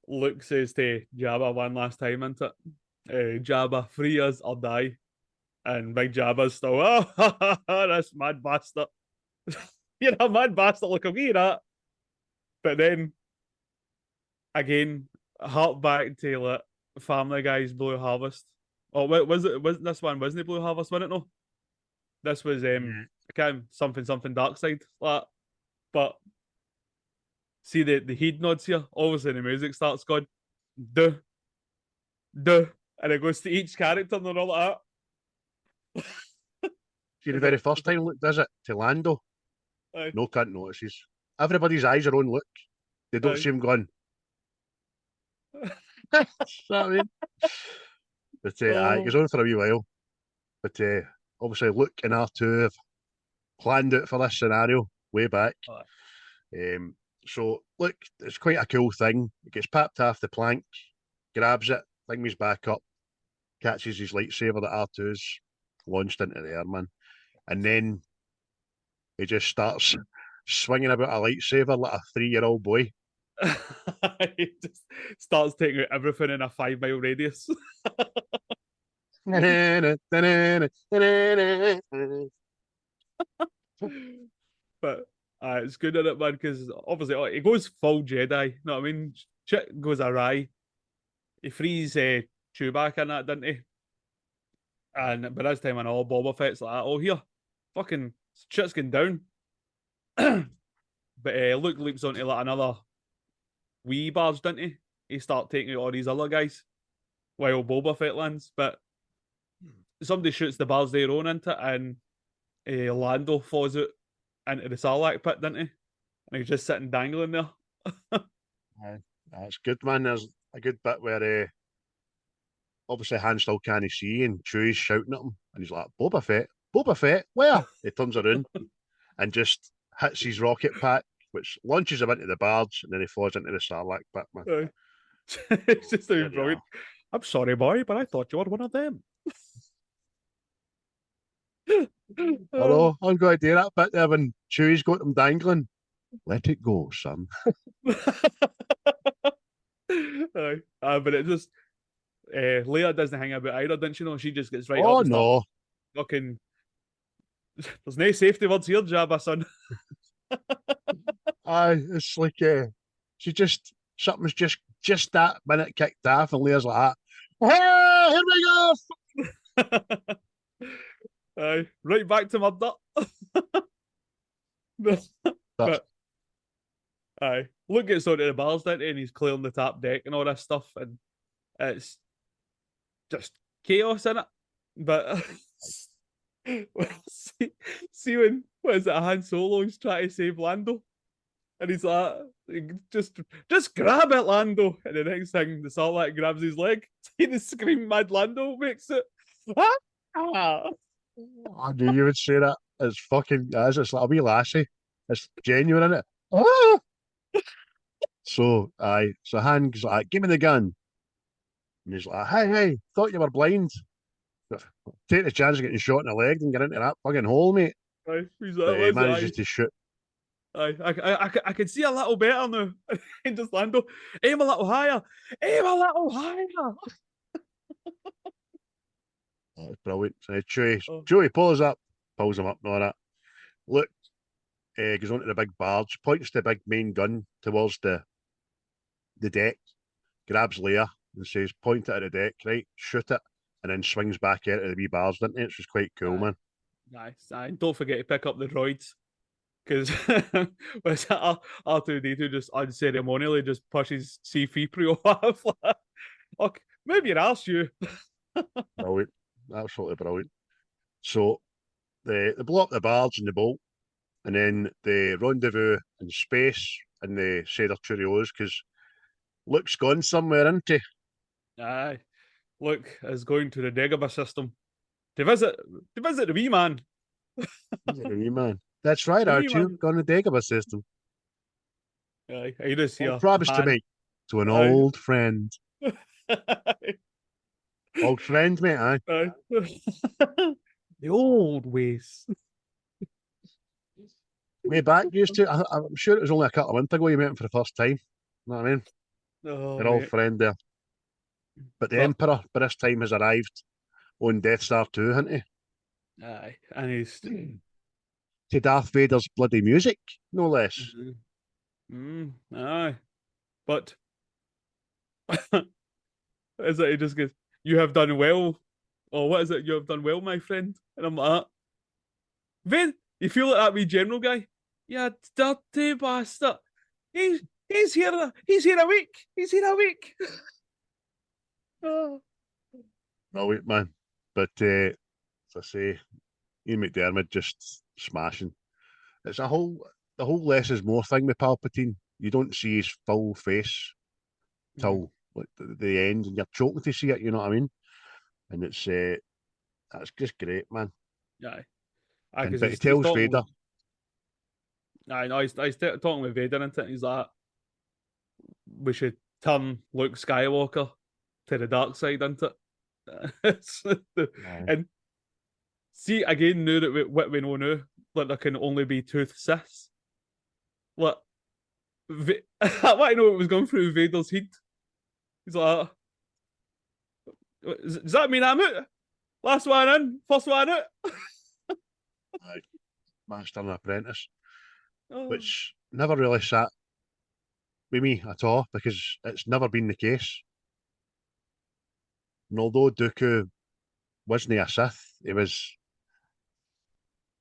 Luke says to Jabba one last time, isn't it? Jabba, free us or die. And Big Jabba's still, this mad bastard. You're a mad bastard, look at me, that. But then, again, hark back to like Family Guy's Blue Harvest. Oh, was it? Was this one? Wasn't it Blue Harvest? Wasn't it? No, this was something Dark Side. Like, but see the head nods here. Obviously, the music starts going, duh, duh, and it goes to each character and they're all like that.
See, the very first time Luke does it to Lando,
Aye.
no cunt notices. Everybody's eyes are on Luke. They don't
Aye.
see him going. What I mean? But aye, it goes on for a wee while. But obviously, Luke and R2 have planned it for this scenario way back. So, look, it's quite a cool thing. It gets papped off the plank, grabs it, flings back up, catches his lightsaber that R2's launched into the air, man. And then he just starts swinging about a lightsaber like a 3-year-old boy.
He just starts taking out everything in a 5-mile radius. But it's good in it, man, because obviously he goes full Jedi. You know what I mean? Shit goes awry. He frees Chewbacca and that, didn't he? And by this time, I know Boba Fett's like, oh, here, fucking shit's going down. But Luke leaps onto like another wee barge, didn't he? He start taking out all these other guys while Boba Fett lands. But somebody shoots the barge they're on into it, and Lando falls out into the Sarlacc pit, didn't he? And he's just sitting dangling there.
That's good, man. There's a good bit where obviously Han still can't see, and Chewie's shouting at him, and he's like, Boba Fett, where? He turns around and just hits his rocket pack, which launches him into the barge, and then he falls into the Sarlacc pit, man.
It's just brilliant. I'm sorry, boy, but I thought you were one of them.
Hello, I'm going to do that bit there when Chewie's got him dangling. Let it go, son.
But it just Leia doesn't hang about either, didn't she? Know she just gets right
oh
up.
No!
Fucking, there's no safety words here, Jabba, son.
It's like she just something's just that minute kicked off, and Leia's like that. Hey, here we go!
Right back to murder. but Luke gets onto the bars, doesn't he? And he's clearing the top deck and all this stuff, and it's just chaos in it. But see when what is it? Han Solo's trying to save Lando, and he's like, just grab it, Lando. And the next thing, the Sarlacc grabs his leg. See the scream, mad Lando makes it.
I knew you would say that. It's fucking as it's like a wee lassie. It's genuine, isn't it? Ah! So Han's like, give me the gun. And he's like, hey, thought you were blind. Take the chance of getting shot in the leg and get into that fucking hole, mate.
He's
But he manages to shoot.
I can see a little better now. And just Lando, aim a little higher. Aim a little higher.
That's brilliant. So Chewie pulls him up, and all that. Luke goes onto the big barge, points the big main gun towards the deck, grabs Leia, and says, point it at the deck, right, shoot it, and then swings back out of the wee bars, didn't it? Which was quite cool, man.
Nice. Don't forget to pick up the droids. Because R2D2 just unceremonially just pushes C3PO off. Okay, maybe you're asked you.
Brilliant. Absolutely brilliant. So they blow up the bars and the bolt, and then they rendezvous in space and they say their cheerios because Luke's gone somewhere, isn't he?
Aye. Luke is going to the Dagobah system to visit the wee man.
He's a wee man. That's right,
The wee
R2,
man.
gone to Dagobah system.
Aye. I just see
What
a
promise to
hand.
make to an
Aye.
old friend. Old friend, mate, aye.
Aye. The old ways.
Way back, used to. I'm sure it was only a couple of months ago you met him for the first time. You know what I mean?
Oh,
Your old
mate.
friend there. But the
But-
Emperor, by this time, has arrived on Death Star 2, hasn't he?
Aye. And he's
To Darth Vader's bloody music, no less.
aye. But is it he just goes, you have done well. Or what is it? You have done well, my friend. And I'm like, Vader, you feel like that wee general guy? Yeah, dirty bastard. He's here a week. He's here a week. Oh.
Brilliant, man. But as I say, Ian McDiarmid just smashing. It's the whole less is more thing with Palpatine. You don't see his full face till like the end, and you're choking to see it. You know what I mean? And it's that's just great, man.
Aye.
But he tells Vader.
I know he's talking with Vader and he's like, we should turn Luke Skywalker to the dark side, isn't it? And see again now that what we know now, like there can only be two Siths. Like I want to know what was going through Vader's head. He's like, does that mean I'm out? Last one in, first one out.
Master and Apprentice,
Oh.
which never really sat with me at all because it's never been the case. And although Dooku wasn't a Sith, he was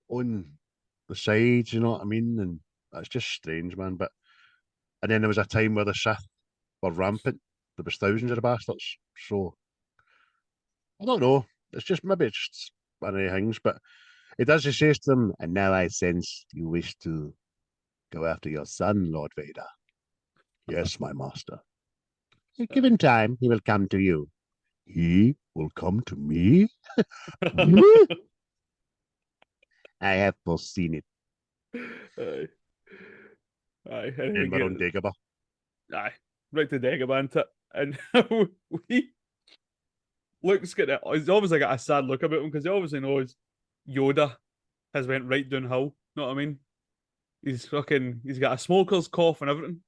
on the sides, you know what I mean? And that's just strange, man. And then there was a time where the Sith were rampant. There was thousands of the bastards. So I don't know. Maybe it's just one of the things, but he does. He says to them, and now I sense you wish to go after your son, Lord Vader. Yes, my master. Given time, he will come to you. He will come to me? I have foreseen it.
Aye.
And we're on Dagobah.
Aye. Right to Dagobah, and Luke's got he's obviously got a sad look about him because he obviously knows Yoda has went right downhill. Know what I mean? He's got a smoker's cough and everything.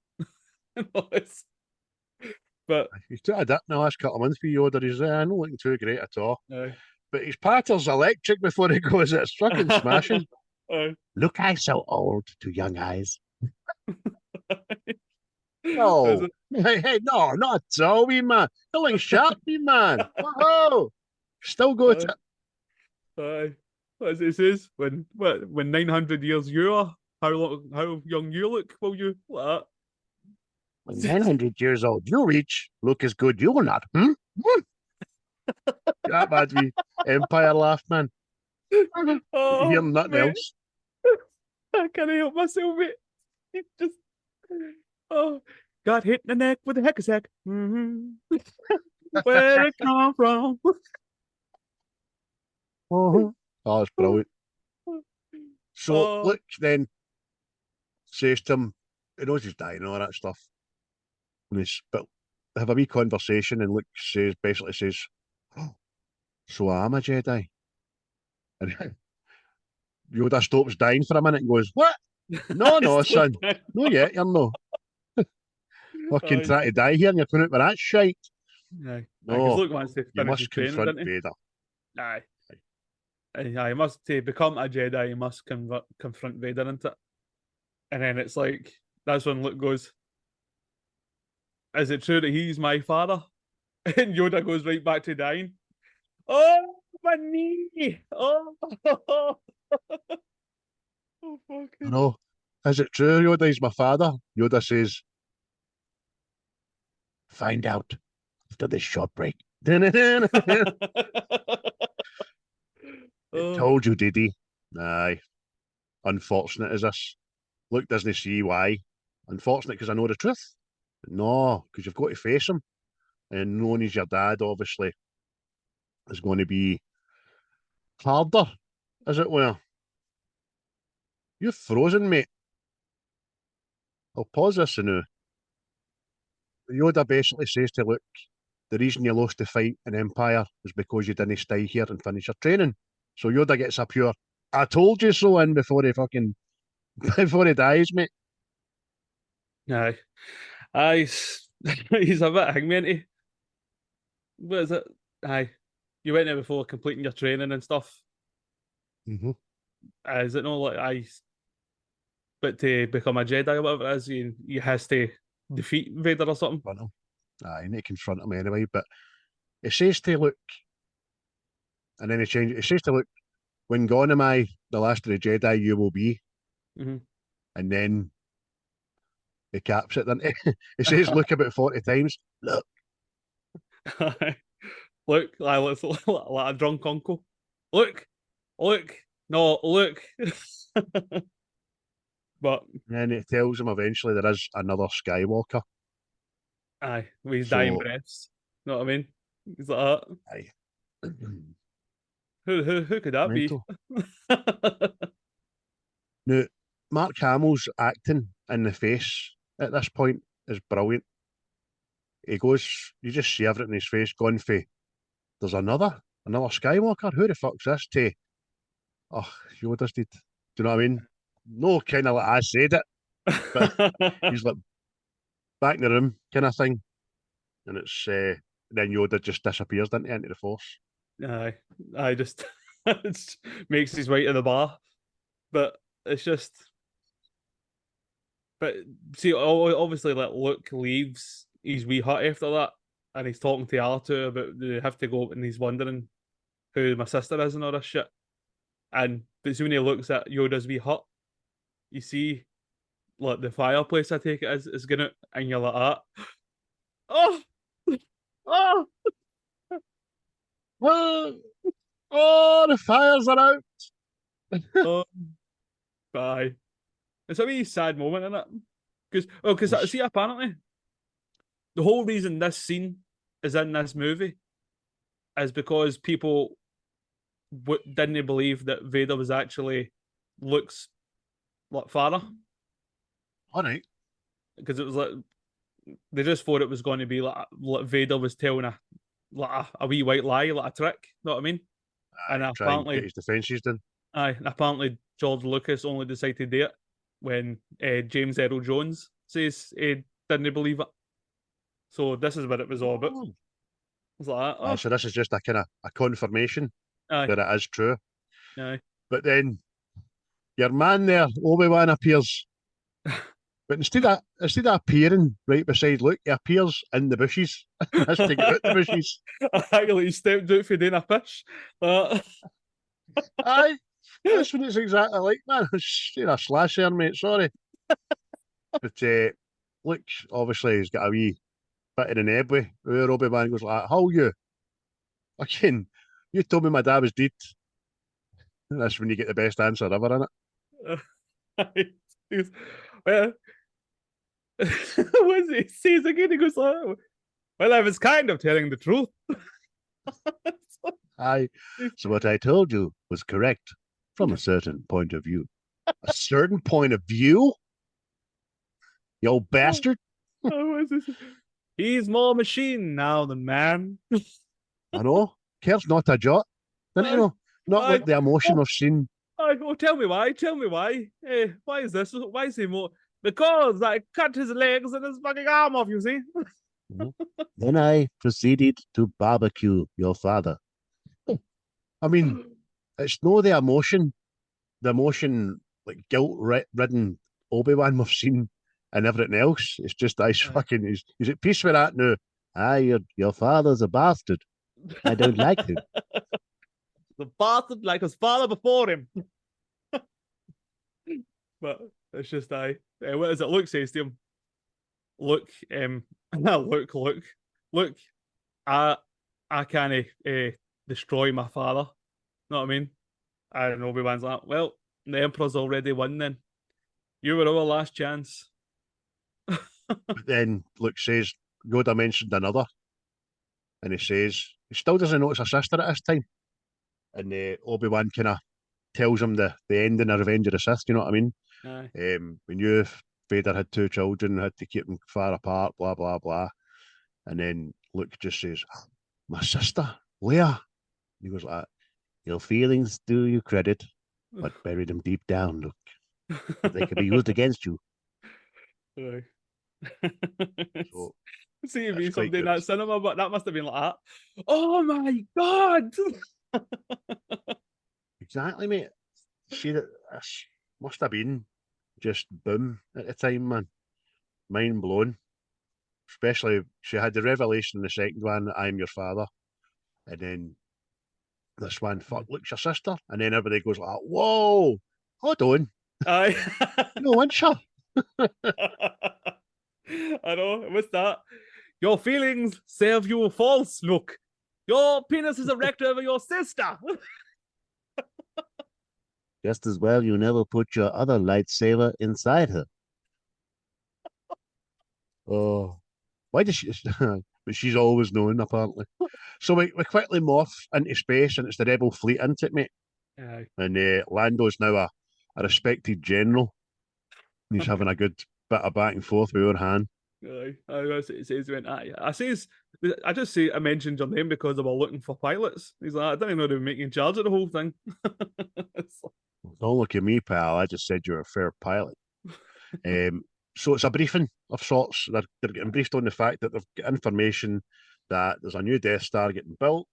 But
he's took a dip in the last couple of months for Yoda. He's not looking too great at all.
Aye.
But his patter's electric before he goes. It's fucking smashing. Look, I so old to young eyes. No, hey, no, not at all, wee man. You're like sharp, wee man. Whoa, still go to.
Aye. As it says, when 900 years you are, how young you look, will you? Like that.
When 900 years old you reach, look as good you're not. That bad wee Empire laugh, man.
Oh,
you hear nothing
mate.
else.
I can't help myself, mate. It just got hit in the neck with a heck sack. Where it come from?
Oh, it's brilliant. So Luke then says to him, he knows he's dying and all that stuff. But they have a wee conversation, and Luke basically says, oh, so I am a Jedi. And Yoda stops dying for a minute and goes, what? No, son. No, yet, you're no. Fucking trying to die here and you're coming out with that shite.
Aye.
No,
Luke wants to
you must
training,
confront Vader.
Aye. He must to become a Jedi. He must confront Vader, isn't it? And then it's like that's when Luke goes, "Is it true that he's my father?" And Yoda goes right back to dying. Oh, my knee! Oh, oh
I
fucking.
know. Is it true Yoda is my father? Yoda says, find out after this short break. It
Oh,
told you, did he? Aye. Unfortunate is this. Luke doesn't see why. Unfortunate because I know the truth. No, because you've got to face him. And knowing he's your dad, obviously, is going to be harder, as it were. You're frozen, mate. I'll pause this now. Yoda basically says to Luke, the reason you lost the fight in Empire was because you didn't stay here and finish your training. So Yoda gets a pure, I told you so in before he fucking, before he dies, mate.
aye. Aye. He's a bit hangmanty. What is it? Aye. You went there before completing your training and stuff.
Mm-hmm.
Is it not like aye? But to become a Jedi or whatever it is, you has to defeat Vader or something.
Confront him. Aye, you need to confront him anyway. But he says to Luke, and then he changes, he says to Luke, when gone am I, the last of the Jedi you will be.
Mm-hmm.
And then he caps it, doesn't he? He says, look about 40 times. Look.
Look, I look like a drunk uncle. Look, look, no, look. But
And then he tells him eventually there is another Skywalker.
aye, with his dying
So,
breaths. You know what I mean? He's like that.
aye.
Who could that be?
Mental. Now, Mark Hamill's acting in the face at this point is brilliant. He goes, you just see everything in his face going for, there's another Skywalker? Who the fuck's this? To, oh, Yoda's did. Do you know what I mean? No, kind of like I said it, but he's like back in the room kind of thing. And it's, then Yoda just disappears into the Force.
Aye, I just it makes his way to the bar, but it's just. But see, obviously, like Luke leaves his wee hut after that, and he's talking to R2 about they have to go, and he's wondering who my sister is and all this shit. And but when he looks at Yoda's wee hut, you see like the fireplace. I take it is gonna, and you're like, oh, oh,
Well, oh, the fires are out.
oh, bye. It's a wee sad moment, isn't it? Because see, apparently the whole reason this scene is in this movie is because people didn't believe that Vader was actually Luke's like father.
All right.
Because it was like they just thought it was going to be like Vader was telling a wee white lie, like a trick. You know what I mean? And
Try and get
apparently,
his defences done.
and apparently George Lucas only decided to do it when James Earl Jones says he didn't believe it. So this is what it was all about.
Oh.
It's like, oh,
So this is just a kind of a confirmation
aye,
that it is true.
aye.
But then your man there, Obi-Wan, appears. But instead of appearing right beside Luke, he appears in the bushes. Has to get out the bushes.
Actually, he stepped out for doing a fish.
Aye. That's what it's exactly like, man. It's a slash there, mate. Sorry. But Luke, obviously, he's got a wee bit in an ebb with where Obi-Wan goes like, how you? Again, you told me my dad was dead. That's when you get the best answer ever, innit?
Well, what he says again? He goes, well, I was kind of telling the truth.
Aye. So what I told you was correct from a certain point of view. A certain point of view? You old bastard.
He's more machine now than man.
I know. Cares not a jot. Didn't you know? Not like the emotion we've seen.
Oh, tell me why. Tell me why. Why is this? Why is he more? Because I cut his legs and his fucking arm off, you see?
Then I proceeded to barbecue your father. I mean, it's no the emotion like guilt-ridden Obi-Wan we've seen and everything else. It's just he's at peace with that now. your father's a bastard. I don't like him.
The bastard like his father before him. But it's just what is it? Luke says to him, "Look, look, I can't destroy my father." Know what I mean? And Obi-Wan's like, "Well, the Emperor's already won. Then you were our last chance."
But then Luke says, Yoda mentioned another, and he says he still doesn't know it's a sister at this time. And Obi-Wan kind of tells him the ending of Revenge of the Sith. You know what I mean?
Aye.
We knew if Vader had two children, had to keep them far apart. Blah blah blah. And then Luke just says, "My sister, Leia." He goes like, "Your feelings do you credit, but bury them deep down, Luke. They could be used against you."
Aye.
So
See me
that's quite
someday in
good.
that cinema, but that must have been like that. Oh my god!
Exactly, mate. See that must have been just boom at the time, man. Mind blown. Especially she had the revelation in the second one, "I'm your father," and then this one, "Fuck, Luke's your sister," and then everybody goes like, "Whoa, hold on,
Aye.
you know, once her."
I know. What's that? Your feelings serve you false, Luke. Your penis is erect over your sister.
Just as well you never put your other lightsaber inside her. Oh, why does she? But she's always known, apparently. So we quickly morph into space, and it's the Rebel fleet, isn't it, mate?
Aye.
And Lando's now a respected general. He's having a good bit of back and forth with our hand.
Aye. It says went. Aye. I just say I mentioned your name because they were looking for pilots. He's like, I didn't even know they were making charge of the whole thing.
Don't look at me, pal. I just said you're a fair pilot. Um, so it's a briefing of sorts. They're getting briefed on the fact that they've got information that there's a new Death Star getting built.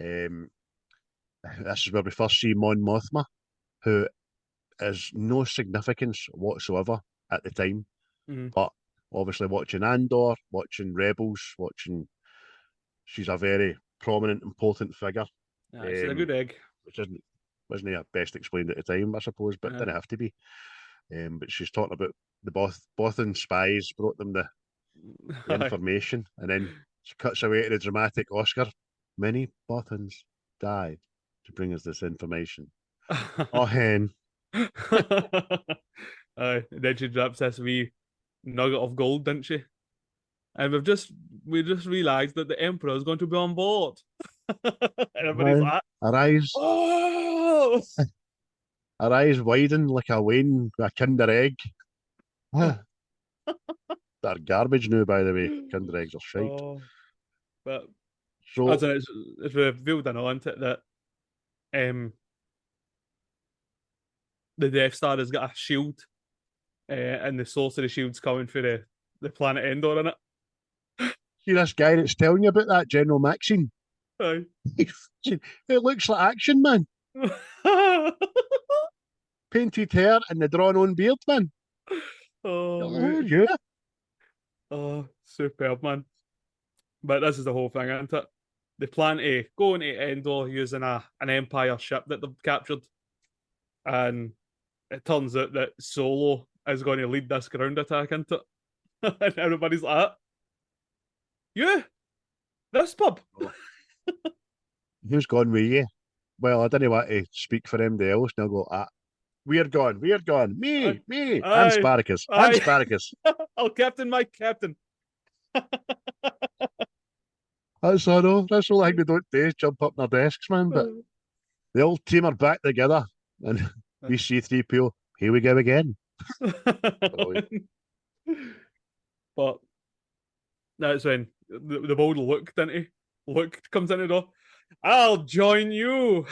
Um, this is where we first see Mon Mothma, who is no significance whatsoever at the time.
Mhm.
But obviously, watching Andor, watching Rebels, she's a very prominent, important figure.
Aye, she's a good egg.
Which wasn't best explained at the time, I suppose, but didn't have to be. But she's talking about the Bothan spies brought them the information, and then she cuts away to the dramatic Oscar. Many Bothans died to bring us this information. Oh, hen.
Aye, and then she drops this wee nugget of gold, didn't she? And we just realised that the Emperor is going to be on board. And everybody's like,
Her eyes,
"Oh!"
her eyes widen like a Kinder egg. They're garbage now, by the way. Kinder eggs are shite.
Oh, but
So
it's revealed in on it that the Death Star has got a shield, and the source of the shield's coming for the planet Endor in it.
see this guy that's telling you about that, General Maxine.
Aye.
It looks like action, man. Painted hair and the drawn-on beard, man.
Oh,
Oh,
mate.
yeah.
Oh, superb, man. But this is the whole thing, isn't it? They plan to go into Endor using an Empire ship that they've captured. And it turns out that Solo is going to lead this ground attack into it. And everybody's like, "You? This pub?"
Oh. Who's gone with you? Well, I didn't want to speak for anybody else. And I'll go, we're gone.
Aye.
Me, and
Aye.
Spartacus, and
Aye.
Spartacus.
I'll captain my captain.
That's all. That's all I think they don't do is jump up in their desks, man. But the old team are back together, and we see C-3PO. Here we go again.
But that's when the bold Luke, didn't he? Luke comes in the door. "I'll join you."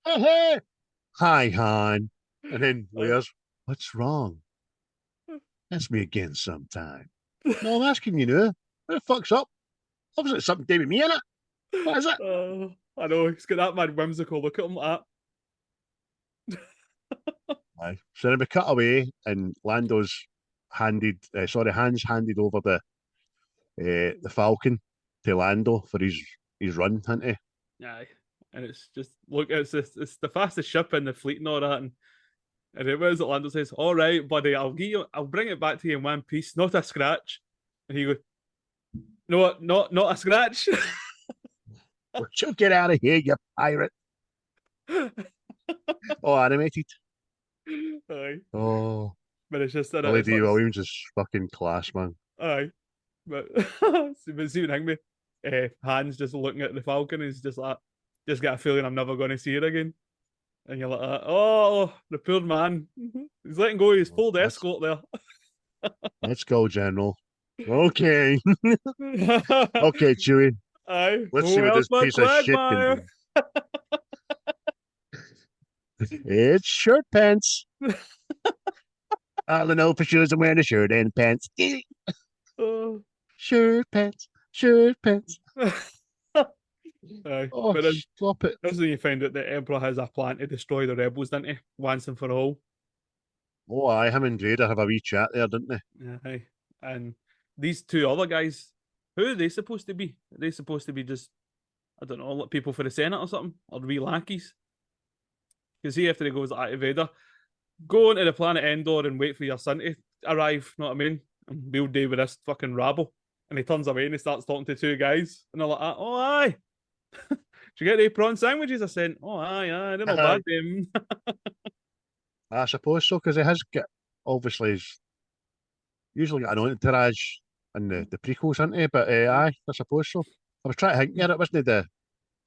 Hey, hi, Han. And then Leia's, what's wrong? Ask me again sometime. No, I'm asking you now. What the fuck's up? Obviously, it's something to do with me, innit? What is it?
I know, he's got that mad whimsical look at him like
Aye. So then we cut away, and Lando's Han's handed over the Falcon to Lando for his run, hasn't he?
Aye. And it's just look, it's the fastest ship in the fleet and all that, and it was Orlando says, "All right, buddy, I'll bring it back to you in one piece, not a scratch." And he goes, "No, not a scratch."
Would you get out of here, you pirate? Oh, animated.
Aye,
Oh,
but it's just that
Billy
it's
D.
like,
Williams is fucking class, man.
aye, but see what Hangme, Han's just looking at the Falcon. He's just like, just got a feeling I'm never going to see it again. And you're like, oh, the poor man. He's letting go of his full escort there.
Let's go, General. Okay. Okay, Chewie.
Aye.
Let's see
Who
what
else
this
but
piece of shit can
Quagmire?
do. It's shirt pants. I don't know for sure I'm wearing a shirt and pants.
Oh.
Shirt pants. Shirt pants.
Aye.
Oh,
But then,
stop it.
also you find out the Emperor has a plan to destroy the rebels, didn't he? Once and for all.
Oh, aye, him and Vader have a wee chat there, didn't they?
Aye. And these two other guys, who are they supposed to be? Are they supposed to be just, I don't know, like people for the Senate or something? Or wee lackeys? Because he, after he goes to Vader, go into the planet Endor and wait for your son to arrive, know what I mean? And we'll deal with this fucking rabble. And he turns away and he starts talking to two guys. And they're like, oh, aye. Did you get the prawn sandwiches I sent? Oh, aye, they're not bad, them.
I suppose so, because he has got, obviously, he's usually got an entourage in the prequels, hasn't he? But aye, I suppose so. I was trying to think there, it wasn't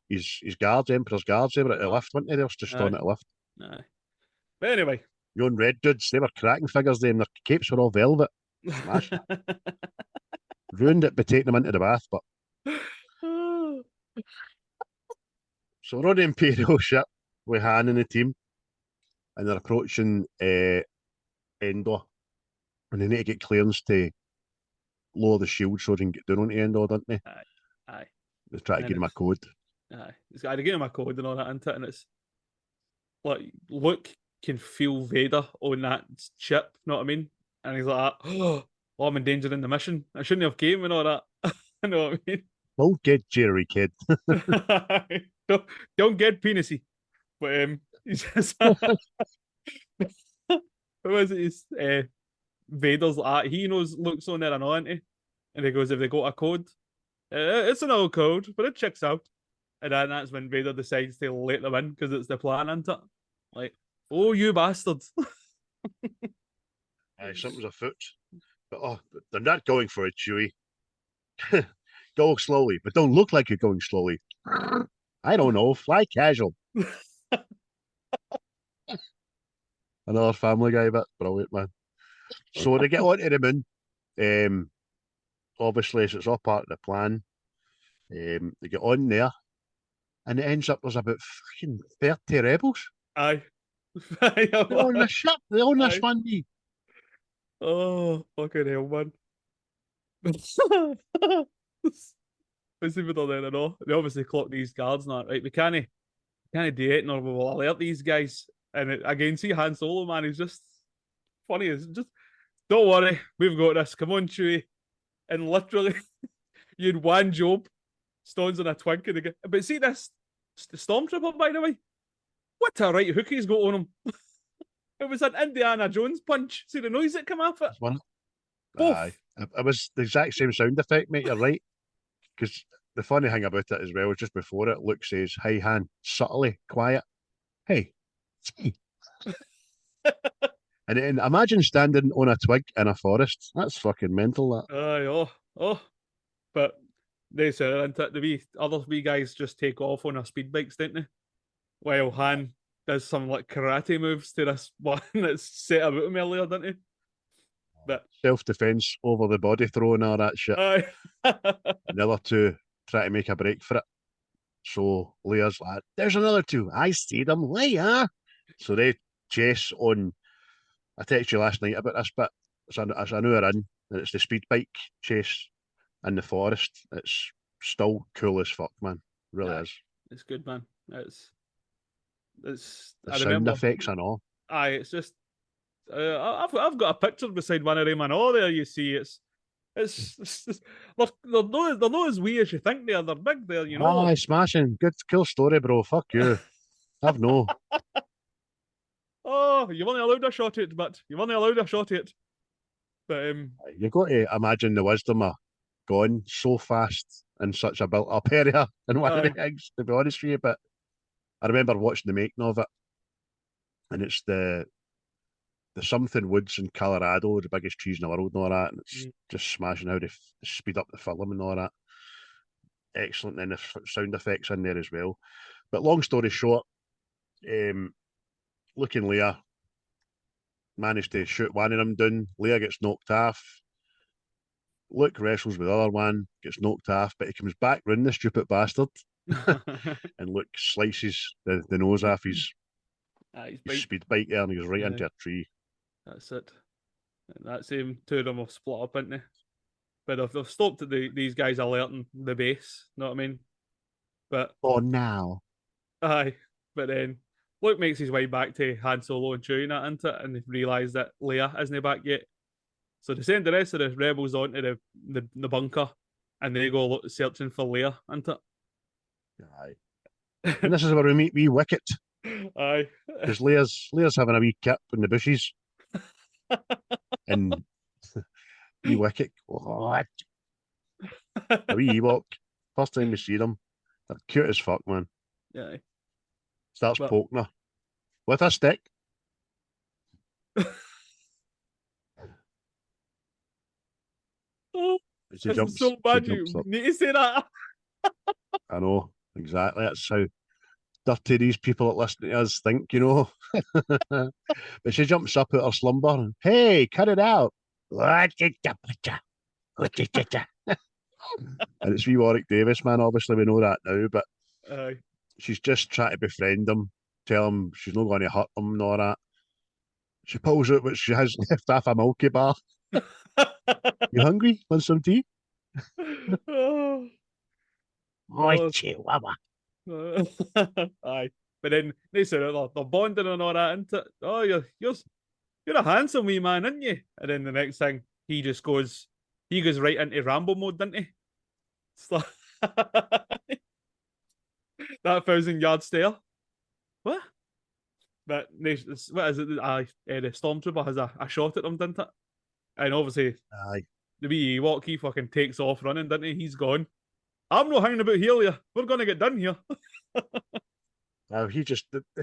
his guards, Emperor's guards, they were at the lift, weren't they? They were just on at the lift.
Aye. But anyway.
Your own red dudes, they were cracking figures, them. Their capes were all velvet. Smashed it. Ruined it by taking them into the bath, but. So we're on the Imperial ship with Han and the team, and they're approaching Endor, and they need to get clearance to lower the shield so they can get down onto Endor, don't they?
Aye.
They try to get him a code.
Aye. It's got to give him a code and all that, isn't it? And it's like, Luke can feel Vader on that ship, know what I mean? And he's like, oh, I'm endangering the mission. I shouldn't have came and all that. You know what I mean?
Don't get Jerry, kid.
don't get penisy. But he's just who is it? He's, Vader's like, he knows Luke's on there and all, isn't he? And he goes, if they got a code, it's an old code, but it checks out. And then that's when Vader decides to let them in because it's the plan, isn't it? Like, oh, you bastards.
Aye, something's afoot. But they're not going for it, Chewie. Go slowly, but don't look like you're going slowly. I don't know, fly casual. Another Family Guy bit, brilliant, man. So they get onto the moon. Obviously, so it's all part of the plan. They get on there, and it ends up there's about fucking 30 rebels.
Aye.
They're on the ship. They're on this one.
Oh, fucking hell, man. Let's see what they're there and all. They obviously clock these guards now, right? We can't do it, nor we will alert these guys. And again, see Han Solo, man, he's just funny. It's just, don't worry, we've got this. Come on, Chewie. And literally, you had one job, stones on a twink, and again. But see this, the Stormtrooper, by the way, what a right hook he's got on him. It was an Indiana Jones punch. See the noise that came off it?
Aye. It was the exact same sound effect, mate. You're right. Because the funny thing about it as well is just before it, Luke says, "Hey, Han, subtly, quiet. Hey." And then imagine standing on a twig in a forest. That's fucking mental, that.
Aye, but they said the wee other wee guys just take off on their speed bikes, don't they? While Han does some like karate moves to this one that's set about him earlier, didn't he? But
self-defense over the body throw and all that shit.
Aye.
And the other two try to make a break for it. So Leia's like, "There's another two. I see them, Leia." So they chase on. I texted you last night about this bit. As an hour in, and it's the speed bike chase in the forest. It's still cool as fuck, man. It really is.
It's good, man. It's
the sound effects and all.
Aye, it's just I've got a picture beside one of them and all there. You see, it's they're not as wee as you think they are. They're big there, you know.
Aye, smashing. Good, cool story, bro. Fuck you. I've no.
Oh, you weren't allowed a shot at it, but you weren't allowed a shot at it. But
You've got to imagine the wisdom of gone so fast in such a built up area in one of the
aye,
things, to be honest with you. But I remember watching the making of it, and it's the something woods in Colorado, the biggest trees in the world and all that, and it's just smashing how they speed up the film and all that. Excellent, and the sound effects in there as well. But long story short, Luke and Leia managed to shoot one of them down. Leia gets knocked off. Luke wrestles with the other one, gets knocked off, but he comes back round the stupid bastard, and Luke slices the nose off his speed bike there, and he's right into a tree.
That's it. And that's him. Two of them have split up, isn't they? But they've stopped at these guys alerting the base. Know what I mean? But
now.
aye. But then Luke makes his way back to Han Solo and Chewie and into it, and they realise that Leia isn't back yet. So they send the rest of the rebels onto the bunker, and they go searching for Leia into it.
Aye. And this is where we meet wee Wicket.
Aye.
Because Leia's having a wee kip in the bushes. And wee Wicket, what? A wee Ewok. First time we see them. They're cute as fuck, man.
Yeah.
Starts poking her with a stick.
Oh,
she jumps,
so bad
she
you
jumps up.
need to say that.
I know, exactly. That's how dirty these people that listen to us think, you know. But she jumps up out her slumber and, hey, cut it out. And it's wee Warwick Davis, man. Obviously, we know that now, but she's just trying to befriend him, tell him she's not going to hurt him and all that. She pulls out what she has left off a Milky Bar. You hungry? Want some tea?
Oh,
Chihuahua.
Aye. But then they say they're bonding and all that, isn't it? Oh, you're a handsome wee man, aren't you? And then the next thing, he goes right into Rambo mode, doesn't he? Like, that 1,000-yard stare. What? But what is it? The stormtrooper has a shot at him, didn't it? And obviously, the wee Ewok, he fucking takes off running, didn't he? He's gone. I'm not hanging about here, Leia. We're going to get done here.
He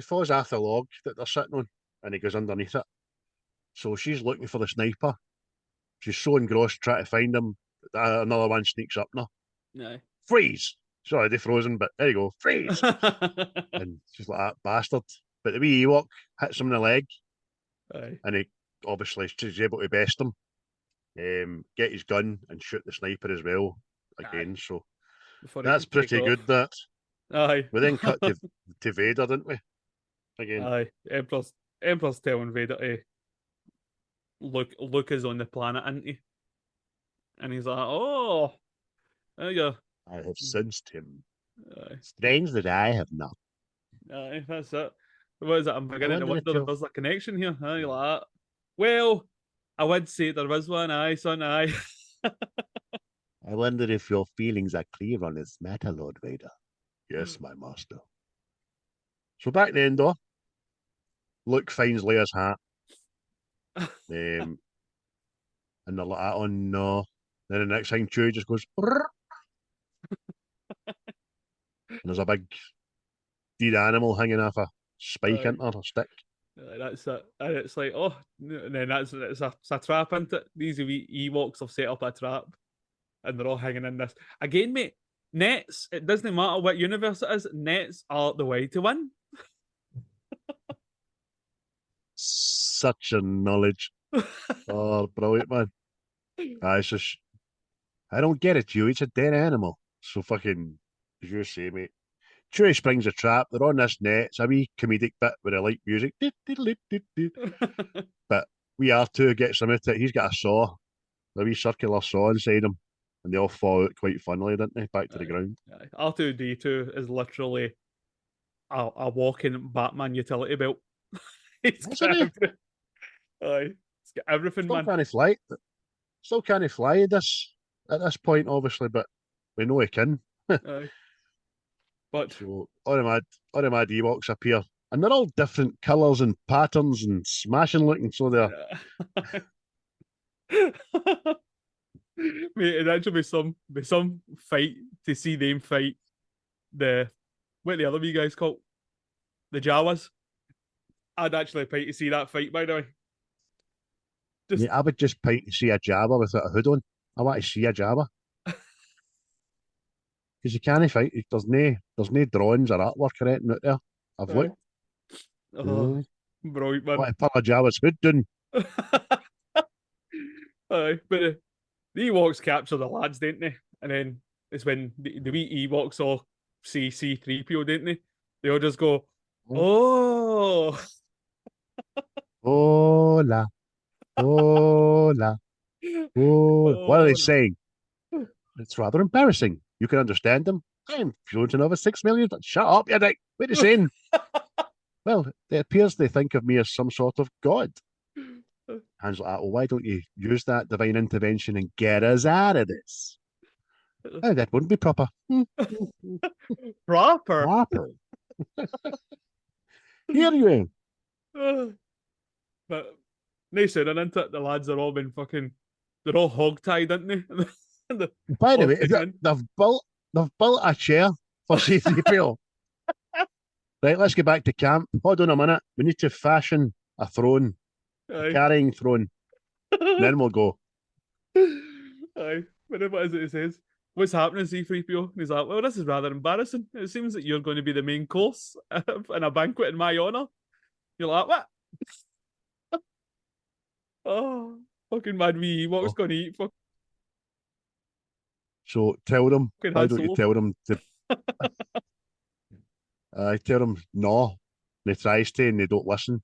falls off the log that they're sitting on, and he goes underneath it. So she's looking for the sniper. She's so engrossed trying to find him. Another one sneaks up on her.
No.
Freeze! Sorry, they're frozen, but there you go. Freeze! And she's like, that bastard. But the wee Ewok hits him in the leg.
Aye.
And he obviously is able to best him. Get his gun and shoot the sniper as well. Again, so that's pretty good, that.
Aye.
We then cut to Vader, didn't we? Again.
Aye. Emperor's telling Vader to Luke is on the planet, isn't he? And he's like, oh, yeah.
I have sensed him.
Aye.
Strange that I have not.
Aye, that's it. What is it? I'm beginning to wonder if there's a connection here. Aye, like that. Well, I would say there was one. Aye, son, aye.
I wonder if your feelings are clear on this matter, Lord Vader. Yes, my master. So back then, though, Luke finds Leia's hat. And they're like, oh no. Then the next thing, Chewie just goes, and there's a big dead animal hanging off a spike into her stick.
That's it. And it's like, oh, and then it's a trap, isn't it? These wee Ewoks have set up a trap, and they're all hanging in this. Again, mate, nets, it doesn't matter what universe it is, nets are the way to win.
Such a knowledge. Oh, brilliant, man. It's just, I don't get it, Chewie. It's a dead animal. So fucking, as you say, mate. Chewie springs a trap. They're on this net. It's a wee comedic bit with a light music. But wee R2 gets him out it. He's got a saw, a wee circular saw inside him. And they all fall out quite funnily, don't they? Back to the ground.
R2D2 is literally a walking Batman utility belt. It's got everything, man.
Not any flight. Still can't fly this at this point, obviously, but we know he can.
Aye. But
So all the mad Ewoks appear, and they're all different colours and patterns and smashing looking. So they're
mate, it'd actually be some fight to see them fight the what are the other wee guys called? The Jawas. I'd actually pay to see that fight, by the way. Just
I would just pay to see a Jabba without a hood on. I want to see a Jabba because you can't fight. There's no drawings or artwork or anything out there. I've looked.
oh, brilliant,
I
man.
want to pull a Jabba's hood down.
Aye, but the Ewoks capture the lads, didn't they? And then it's when the wee Ewoks all see C-3PO, didn't they? They all just go, oh.
Hola, hola, oh. What are they
Oh,
saying? It's rather embarrassing. You can understand them. I'm fluent in over 6 million, but shut up, you dick. What are you saying? Well, it appears they think of me as some sort of god. Han's like, well, why don't you use that divine intervention and get us out of this? Oh, that wouldn't be proper.
proper.
Proper. Here you are.
But nice and into it, the lads are all been fucking, they're all hog-tied, aren't they?
By the way,
Hog-tied.
they've built a chair for C3PO. Right, let's get back to camp. Hold on a minute. We need to fashion a throne, a carrying throne. Then we'll go.
Aye. But what is it he says? What's happening, C3PO? And he's like, well, this is rather embarrassing. It seems that you're going to be the main course in a banquet in my honour. You're like, what? Oh, fucking mad wee. What was going to eat?
So tell them.
Fucking
Why
Han
don't you
Solo.
tell them to? I tell them no. They tries to and they don't listen.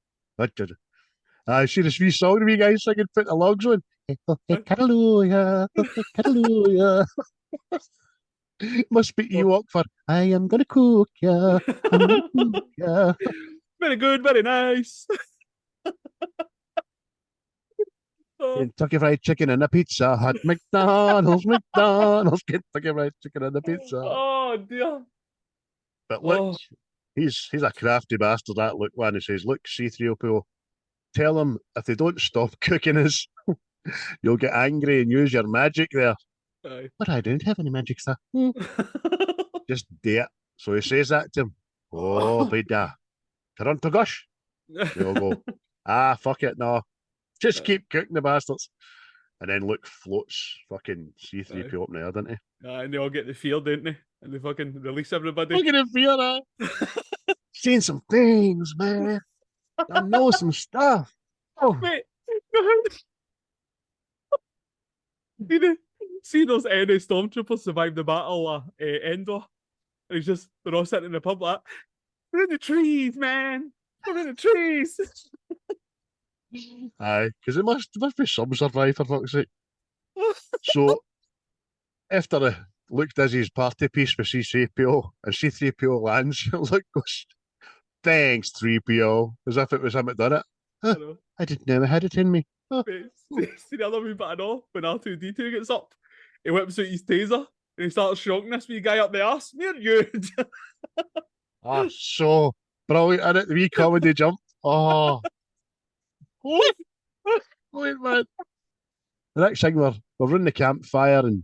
I see this wee song to me guys so I can put the logs on. Hallelujah, hallelujah. Must be Ewok for I am gonna cook ya. I'm gonna cook ya.
Very good, very nice. Oh,
Kentucky Fried Chicken and a Pizza Hut. McDonald's, McDonald's, Kentucky Fried Chicken and a Pizza Hut.
oh dear.
But look,
Oh.
he's a crafty bastard, that Luke one. He says, look, C3PO, tell them if they don't stop cooking us, you'll get angry and use your magic there.
Aye.
But I don't have any magic, sir. Just do it. So he says that to him. Oh, Bida. Toronto gush. They all go, fuck it, no. Just keep cooking the bastards. And then Luke floats fucking C3PO up in the air, doesn't he?
And they all get the fear, don't they? And they fucking release everybody.
Look at him fear that. Seen some things, man. I know some stuff. Oh.
Wait. See those NA stormtroopers survive the battle of Endor? And it's just, they're all sitting in the pub like, we're in the trees, man. We're in the trees.
Aye, because it must be some survive, for fuck's sake. So, after Luke does his party piece with C3PO, and C3PO lands, Luke goes, thanks, 3PO, as if it was him that done it. Huh, I didn't know I had it in me. Huh.
See the other wee bit I know when R2D2 gets up, he whips out his taser and he starts shocking this wee guy up the arse. Near you.
So brilliant, and it the wee comedy jump. Oh, wait, man. The next thing we're running the campfire and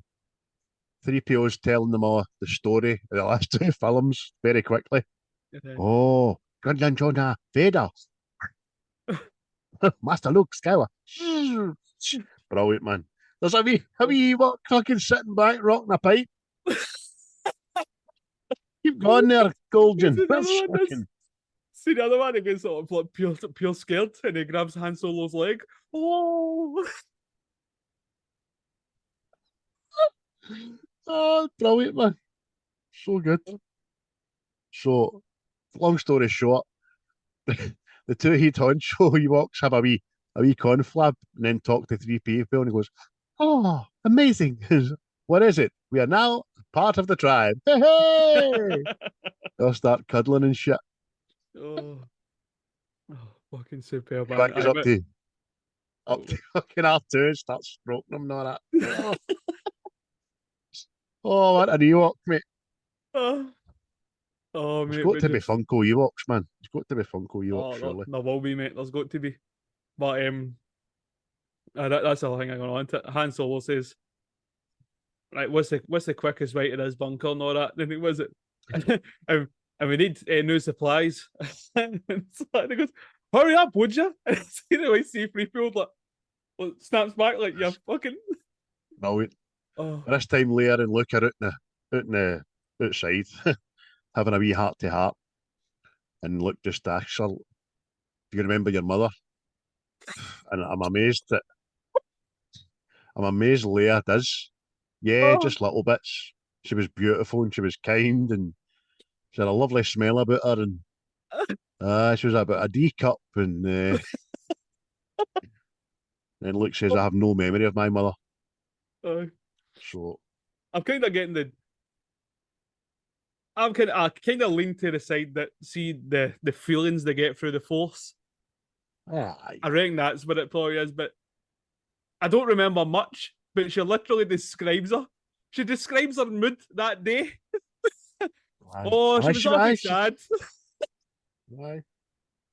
3PO's telling them all the story of the last two films very quickly. Oh, Gundan Jonah Vader. Master Luke Skywalker. Brilliant, man. There's a wee Ewok fucking sitting back rocking a pipe. Keep going there, Golden.
See the other one, he gets sort of like pure scared and he grabs Han Solo's leg. Oh,
oh, brilliant, man. So good. So, long story short, the two heat honcho Ewoks have a wee conflab and then talk to 3PO and he goes, oh, amazing. What is it? We are now part of the tribe. Hey, hey! They'll start cuddling and shit.
oh fucking superb.
Back is up to up to fucking R2 and starts stroking him and all that. Oh, what an Ewok, mate.
Oh, oh
There's
mate,
got
but
to be
just
Funko Ewoks, man. There's got to be Funko Ewoks,
oh,
surely.
there will be, mate. There's got to be. But that's the other thing I'm going on to. Han Solo says, right, what's the quickest way to this bunker and all that? And it was it, and, and we need new supplies. And he goes, hurry up, would you? And see the way C-3PO like snaps back like you're fucking.
Brilliant.
Oh,
This time Leia and Luke are outside, having a wee heart to heart. And Luke just asks her, do you remember your mother? And I'm amazed Leia does. Yeah,
oh.
just little bits. She was beautiful and she was kind and she had a lovely smell about her and she was about a D cup and then Luke says, I have no memory of my mother.
Uh,
So
I'm kind of getting the. I kind of lean to the side that see the feelings they get through the Force.
aye.
I reckon that's what it probably is, but I don't remember much. But she literally describes her. She describes her mood that day.
Aye.
Oh, she
Aye,
was awfully sad.
Aye.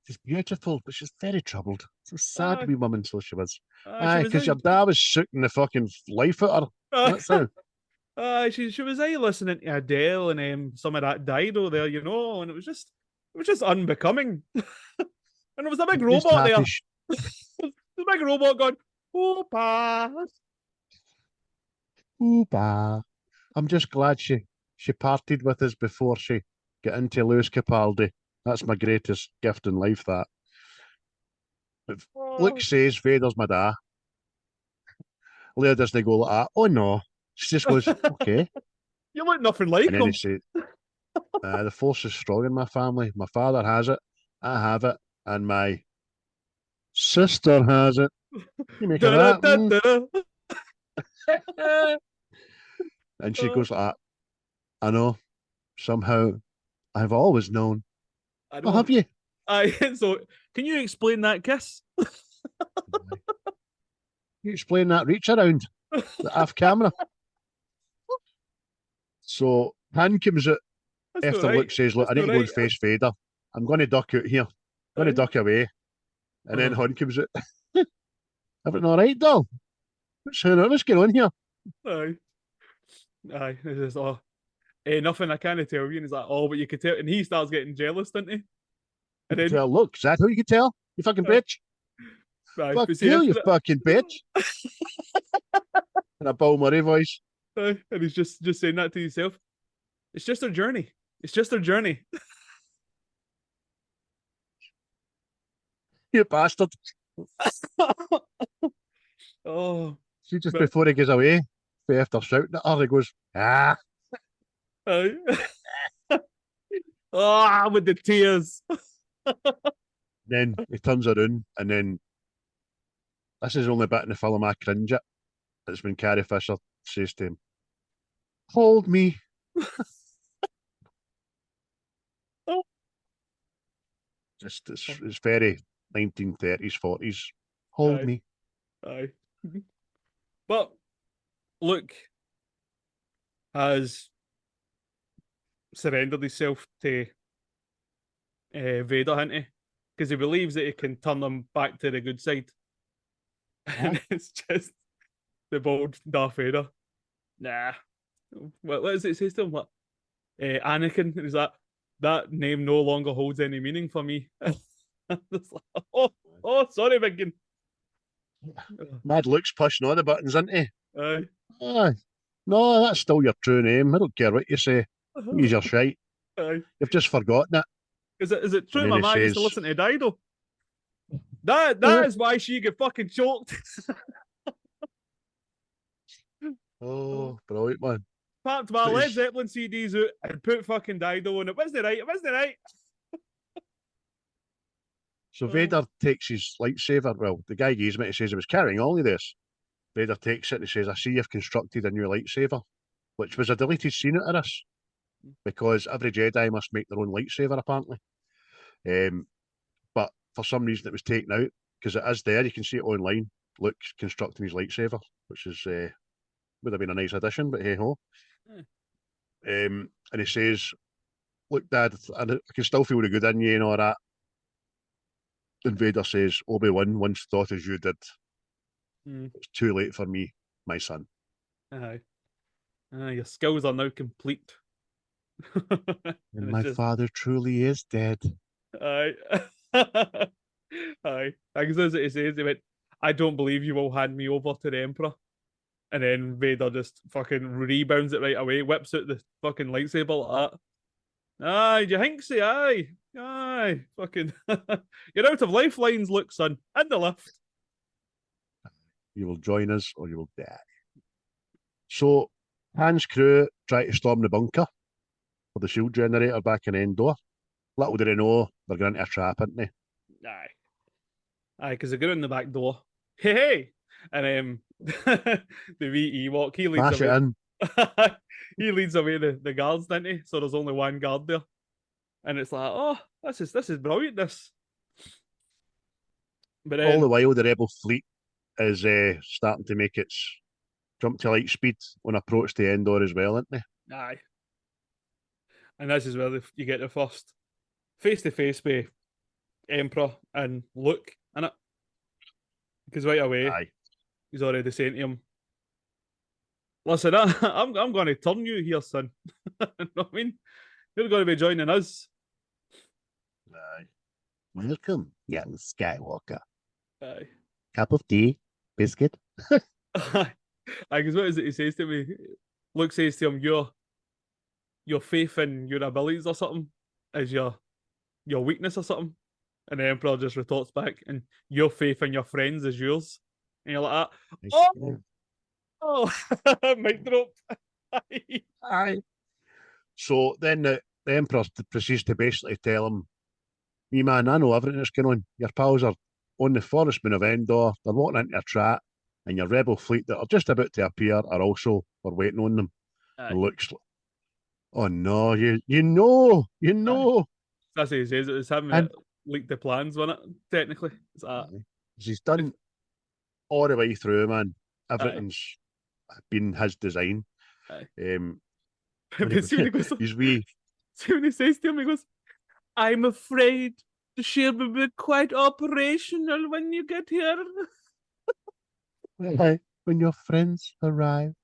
She's beautiful, but she's very troubled. So sad
Aye,
wee woman, so she was.
she
Aye,
was
because your dad was shooting the fucking life out of her. That's how.
she was listening to Adele and some of that Dido there, and it was just unbecoming. And there was a big
Just
robot there.
happy.
The big robot going, oh, pa.
Ooh, bah. I'm just glad she parted with us before she got into Lewis Capaldi. That's my greatest gift in life, that. If Luke
Oh.
says Vader's my dad, Leia doesn't go like that. Oh no. She just goes, okay.
You look nothing like
And then he
him.
says, the force is strong in my family. My father has it, I have it, and my sister has it. You make of that. And she goes like that. I know. Somehow I've always known.
I
Oh,
know.
have you?
So, can you explain that kiss?
You explain that reach around the off camera. So Han comes out
That's not
after
right.
Luke says, look,
That's
I need
not
to go and
right.
face Vader. I'm going to duck out here. I'm going to duck away. And then Han comes out. Everything all right, doll? What's going on here?
Aye. Aye. This is nothing I can't tell you. And he's like, oh, but you could tell. And he starts getting jealous, doesn't he?
You
And
can
then,
tell, look, is that how you can tell? You fucking bitch.
aye,
Fuck
but see,
you, you
after
fucking bitch. In a Bill Murray voice.
and he's just saying that to himself. It's just their journey. It's just their journey.
You bastard.
Oh,
See, just
but
before he goes away, after shouting at her, he goes, ah.
aye. With the tears.
Then he turns around, and then this is the only bit in the film I cringe at. It's when Carrie Fisher says to him, hold me.
Oh.
Just it's very 1930s, 40s. Hold
Aye.
me.
Aye. But Luke has surrendered himself to Vader, hasn't he? Because he believes that he can turn them back to the good side. And it's just the bold Darth Vader. Nah. What does it say to him? What? Anakin. And he's like, that name no longer holds any meaning for me. Like, sorry, Biggin.
Mad Luke's pushing all the buttons, isn't he?
Aye.
Aye. No, that's still your true name. I don't care what you say. Use your shite.
Aye.
You've just forgotten it.
Is it true
And then
my
he
mum used to
says,
listen to Dido? That is why she get fucking choked.
oh, brilliant, man.
Packed my Led Zeppelin CDs out and put fucking Dido on it. Wasn't it right? It wasn't right.
So Vader takes his lightsaber. Well, the guy gives him it. He says it was carrying all of this. Vader takes it and he says, I see you've constructed a new lightsaber, which was a deleted scene out of this because every Jedi must make their own lightsaber, apparently. But for some reason, it was taken out because it is there. You can see it online. Luke's constructing his lightsaber, which is would have been a nice addition, but hey ho. And he says, "Look, Dad, I can still feel the good in you and all that." And Vader says, "Obi-Wan once thought as you did. It's too late for me, my son."
Aye. Your skills are now complete.
And my father truly is dead.
Aye. Aye. I guess that's what he says. He went, "I don't believe you will hand me over to the Emperor." And then Vader just fucking rebounds it right away, whips out the fucking lightsaber like that. Aye, do you think so? Aye. Aye. Fucking. You're out of lifelines, Luke, son. In the lift.
You will join us or you will die. So, Han's crew try to storm the bunker for the shield generator back in Endor. Little do they know, they're going into a trap, aren't they?
Aye. Aye, because they go in the back door. Hey! And the wee Ewok, he leads
Smash it
away.
in.
He leads away the guards, doesn't he? So there's only one guard there. And it's like, oh, this is brilliant, this. But then,
all the while, the rebel fleet is starting to make its jump to light speed on approach to Endor as well, aren't they?
aye. And this is where you get the first face-to-face with Emperor and Luke in it. Because right away,
Aye.
he's already saying to him, "Listen, I'm going to turn you here, son." You know what I mean? You're going to be joining us.
Aye. Welcome, young Skywalker.
Aye.
Cup of tea, biscuit.
Aye. Because what is it he says to me? Luke says to him, your faith in your abilities or something is your weakness or something. And the Emperor just retorts back, and your faith in your friends is yours. And you're like, oh, mic drop.
Aye. So then the Emperor proceeds to basically tell him, "Me man, I know everything that's going on. Your pals are on the forest moon of Endor. They're walking into a trap, and your rebel fleet that are just about to appear are also waiting on them." And Luke's like, "Oh no, you know.
That's what he says. It was him that leaked the plans, wasn't it? Technically, it's
he's done all the way through, man. Everything's been his design.
But see when he goes,
he's wee.
See when he says to him, he goes, "I'm afraid the ship will be quite operational when you get here."
When your friends arrive,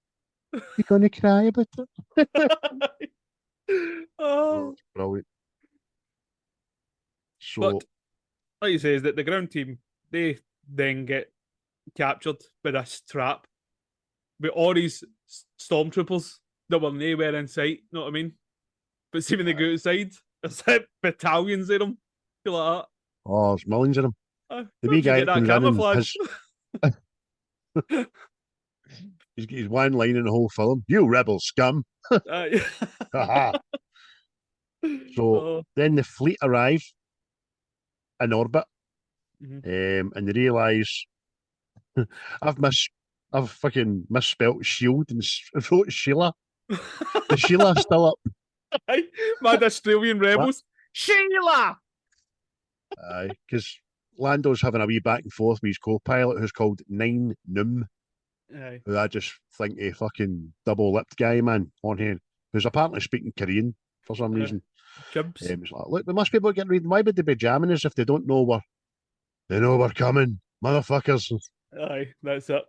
you're gonna cry about it.
Oh,
brilliant. So,
but like he says, that the ground team, they then get captured by this trap with all these stormtroopers that were nowhere in sight. You know what I mean? But see when they go outside, there's like battalions of them. Feel like that.
Oh, there's millions of them.
The wee guy that camouflage.
He's got his one line in the whole film: "You rebel scum." So then the fleet arrive in orbit, and they realise I've fucking misspelt shield and wrote Sheila. The Sheila's still up.
Mad Australian rebels. What? Sheila!
Aye, because Lando's having a wee back and forth with his co-pilot who's called Nine Num.
Aye.
Who I just think a fucking double-lipped guy, man, on here, who's apparently speaking Korean for some reason. It's like, look, we must be able to get reading. Why would they be jamming us if they don't know we're coming, motherfuckers?
Aye, that's it.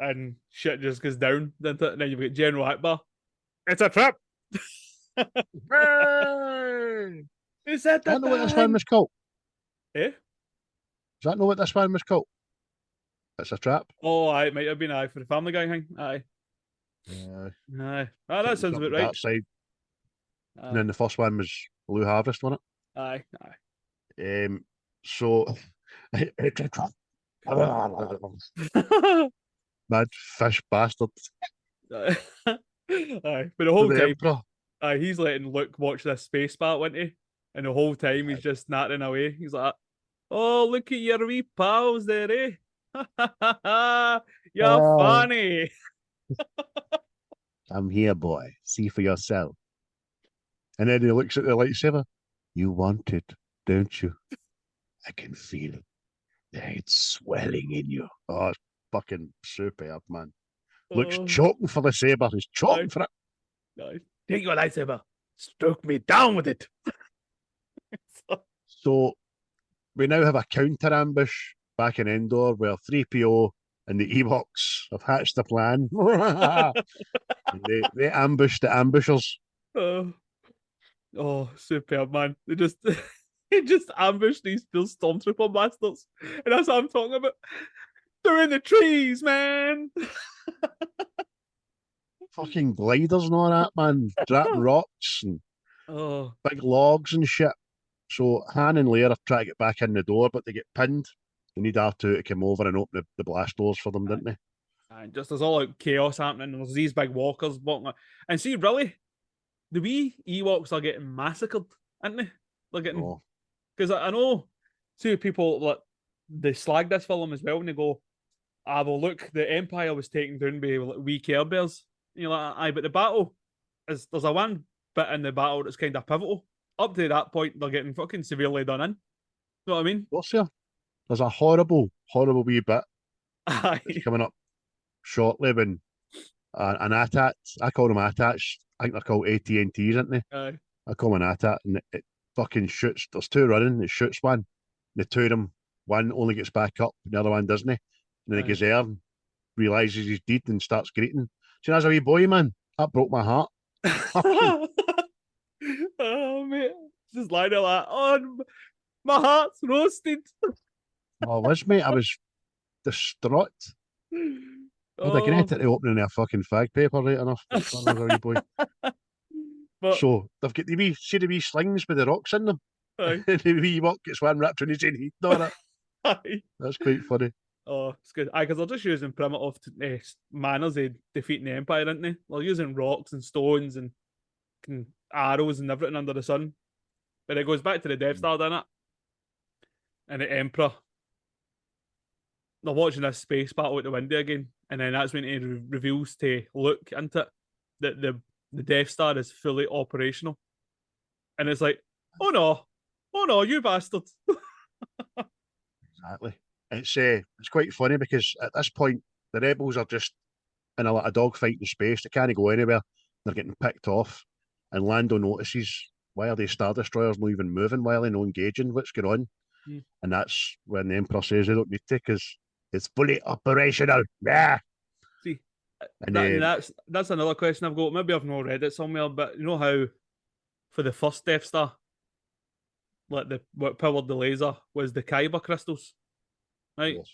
And shit just goes down, doesn't it? And then you've got General Akbar. It's a trap! Is that the
know what this one was called?
Eh?
Does that know what this one was called? It's a trap.
Oh, aye, it might have been for the Family Guy thing. Aye. Aye. Oh, that sounds about right.
Side. And then the first one was Blue Harvest, wasn't
it? Aye.
So mad fish bastard.
Aye. But the whole time, he's letting Luke watch this space battle, isn't he? And the whole time he's just nattering away. He's like, "Oh, look at your wee pals there, eh? You're funny."
"I'm here, boy. See for yourself." And then he looks at the lightsaber. "You want it, don't you? I can feel it. dead swelling in you. Oh, it's fucking superb, man. Luke's
Oh,
choking for the saber. He's choking
aye,
for it.
aye. Take your lightsaber. Stroke me down with it.
So we now have a counter ambush back in Endor where 3PO and the Ewoks have hatched a plan. And they ambush the ambushers.
Oh, oh, superb, man. They just they just ambushed these two stormtrooper bastards. And that's what I'm talking about. They're in the trees, man.
Fucking gliders and all that, man. Dropping rocks and
Oh,
big logs and shit. So Han and Leia are trying to get back in the door, but they get pinned. They need R2 to come over and open the blast doors for them, didn't they?
and just there's all like chaos happening. There's these big walkers walking. And see, really, the wee Ewoks are getting massacred, aren't they? They're getting
Oh,
because I know see people like they slag this film as well, and they go, "Ah, well, look, the Empire was taken down by like, wee Care Bears." And you're like, "Aye, but the battle is there's a one bit in the battle that's kind of pivotal. Up to that point, they're getting fucking severely done in. You know what I mean?"
what's there? There's a horrible, horrible wee bit that's
Aye,
coming up shortly when an AT-AT, I call them AT-ATs, I think they're called AT&Ts, aren't they?
aye,
I call them an AT-AT, and it fucking shoots. There's two running, it shoots one. The two of them, one only gets back up, the other one doesn't. And then he
aye.
goes there and realises he's dead and starts greeting. See, as a wee boy, man, that broke my heart. Fucking,
Oh mate, just lying there like, oh, my heart's roasted.
oh, was mate, I was distraught. I had a
Oh,
great at the opening of a fucking fag paper right enough when I was a wee boy.
but
So they've got the wee slings with the rocks in them.
aye,
And the wee walk gets one wrapped on his own head on it.
aye.
That's quite funny.
Oh, it's good. Aye, because they're just using primitive manners of defeating the Empire, aren't they? They're using rocks and stones and arrows and everything under the sun. But it goes back to the Death Star, doesn't it? And the Emperor. They're watching this space battle out the window again, and then that's when he reveals to Luke into it that the Death Star is fully operational, and it's like, oh no, you bastard!
Exactly. It's quite funny because at this point the rebels are just in a lot of dogfight in space. They can't go anywhere. They're getting picked off, and Lando notices why are these Star Destroyers not even moving? Why are they not engaging? What's going on?
Hmm.
And that's when the Emperor says they don't need to because it's fully operational. Yeah.
See,
And
that's another question I've got. Maybe I've not read it somewhere, but you know how for the first Death Star, like what powered the laser was the kyber crystals, right?
yes.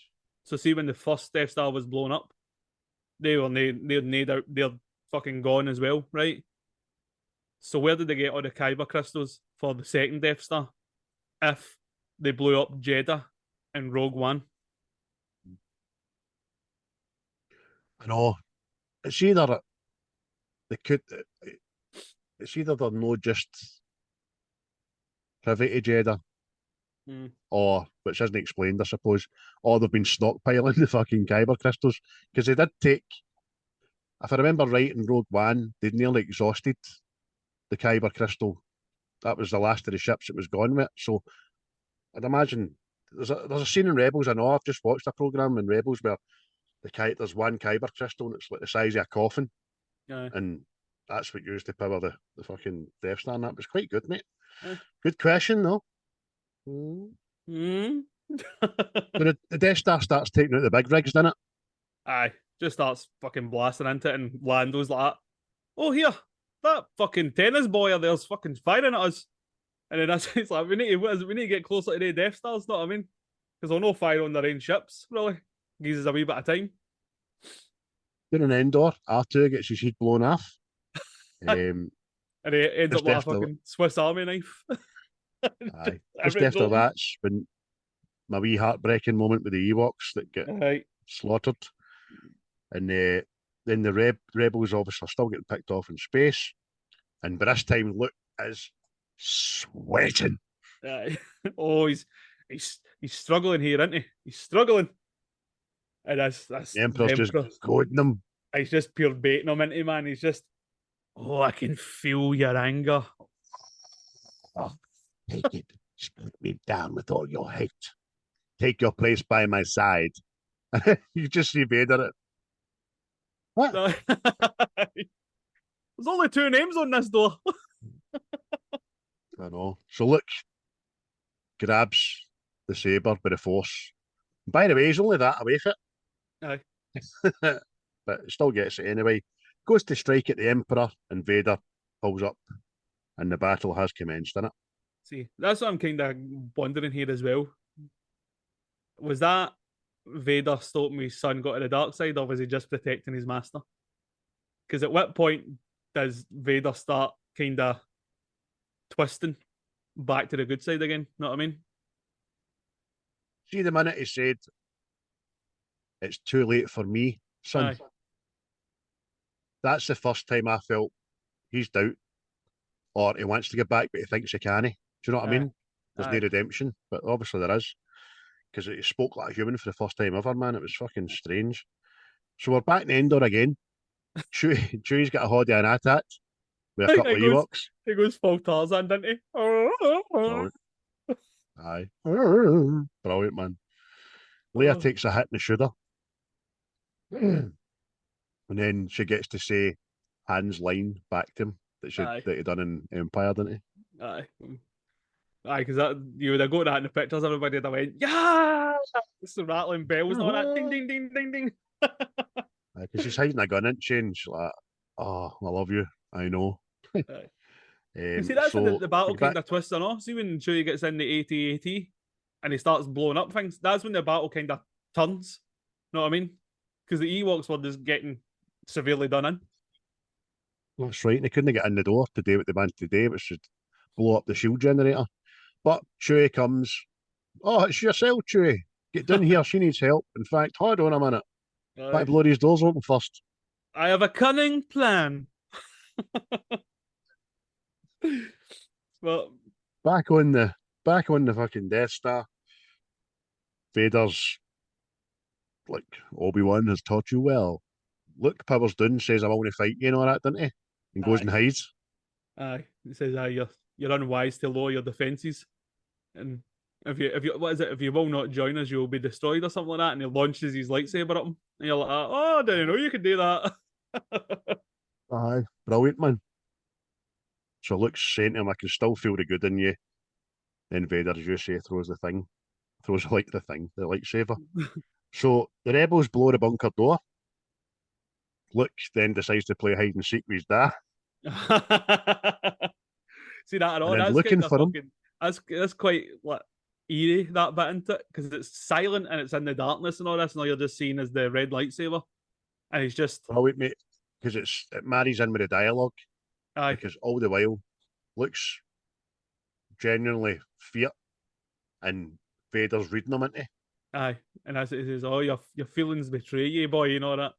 So see when the first Death Star was blown up, they're fucking gone as well, right? So where did they get all the kyber crystals for the second Death Star? If they blew up Jeddah in Rogue One.
I know. It's either they could. It's either they're not just privy to Jeddah, or which isn't explained, I suppose, or they've been stockpiling the fucking kyber crystals because they did take. If I remember right, in Rogue One, they'd nearly exhausted the kyber crystal. That was the last of the ships it was gone with. So I'd imagine there's a scene in Rebels. I know I've just watched a program in Rebels where there's one kyber crystal and it's like the size of a coffin,
Yeah.
and that's what used to power the fucking Death Star. And that was quite good, mate.
Yeah.
Good question, though.
Mm.
So the Death Star starts taking out the big rigs, doesn't it?
Aye, just starts fucking blasting into it, and Lando's like, "Oh, here, that fucking tennis boy there's fucking firing at us." And then that's it's like we need to get closer to the Death Stars. Know what I mean? Because they'll no fire on their own ships. Really, gives us a wee bit of time.
During Endor, R2 gets his head blown off.
And he ends up
Just
with a
after,
fucking Swiss Army knife.
aye, just after that's when my wee heartbreaking moment with the Ewoks that get
Right.
slaughtered. And then the rebels obviously are still getting picked off in space. And by this time, Luke is sweating.
Oh, he's struggling here, isn't he? He's struggling. And that's
The Emperor's just goading him.
He's just pure baiting him into, man. He's just, oh, I can feel your anger.
Oh, take it. Split me down with all your hate. take your place by my side. You just see Vader. What?
There's only 2 names on this door.
I know. So Luke grabs the saber by the force. By the way, he's only that away from
Aye.
it, but still gets it anyway. Goes to strike at the Emperor, and Vader pulls up, and the battle has commenced in it.
See, that's what I'm kind of wondering here as well. Was that Vader stopping his son got to the dark side, or was he just protecting his master? Because at what point does Vader start kind of twisting back to the good side again? Know what I mean?
See, the minute he said, "It's too late for me, son,"
Aye.
that's the first time I felt he's doubt, or he wants to get back, but he thinks he can. Do you know what I mean? There's no
Aye.
redemption, but obviously there is, because he spoke like a human for the first time ever, man. It was fucking strange. So we're back in Endor again. Chewie's got a holiday on AT-AT with a couple of Ewoks.
He goes full Tarzan, doesn't he?
Brilliant. Aye. Brilliant, man. Leia takes a hit in the shoulder. And then she gets to say Han's line back to him that he done in Empire, didn't he?
Aye. Aye, because you would have got that in the pictures, everybody would have went, yeah! It's the rattling bells and all that. Ding, ding, ding, ding, ding.
Because she's hiding a gun, and she's like, "Oh, I love you. I know."
You see, that's when the battle kind of twists on off. See, when Chewie gets in the AT-AT and he starts blowing up things, that's when the battle kind of turns. Know what I mean? Because the Ewoks were just getting severely done in.
That's right. And they couldn't get in the door to do what they wanted to do, which should blow up the shield generator. But Chewie comes. "Oh, it's yourself, Chewie. Get down here. She needs help. In fact, hold on a minute. Back blow these doors open first.
I have a cunning plan." Well,
back on the fucking Death Star. Vader's like, "Obi-Wan has taught you well." Luke powers down, says, "I want to fight you," and all that, doesn't he? And goes and hides.
Aye, he says, you're unwise to lower your defences, and if you what is it? If you will not join us, you will be destroyed, or something like that. And he launches his lightsaber at him, and you're like, "Oh, I didn't know you could do that."
Aye, brilliant, man. So Luke's saying to him, "I can still feel the good in you." Then Vader, as you say, throws the lightsaber. So the rebels blow the bunker door. Luke then decides to play hide and seek with his dad.
See that at all?
And then
That's
looking
kind of
for him.
fucking. That's quite like eerie, that bit into it, because it's silent and it's in the darkness and all this, and all you're just seeing is the red lightsaber, and he's just.
Brilliant, mate, because it marries in with the dialogue.
Aye.
Because all the while, Luke's genuinely fear, and Vader's reading him into.
Aye, and as it says, "Oh, your feelings betray you, boy," you know that.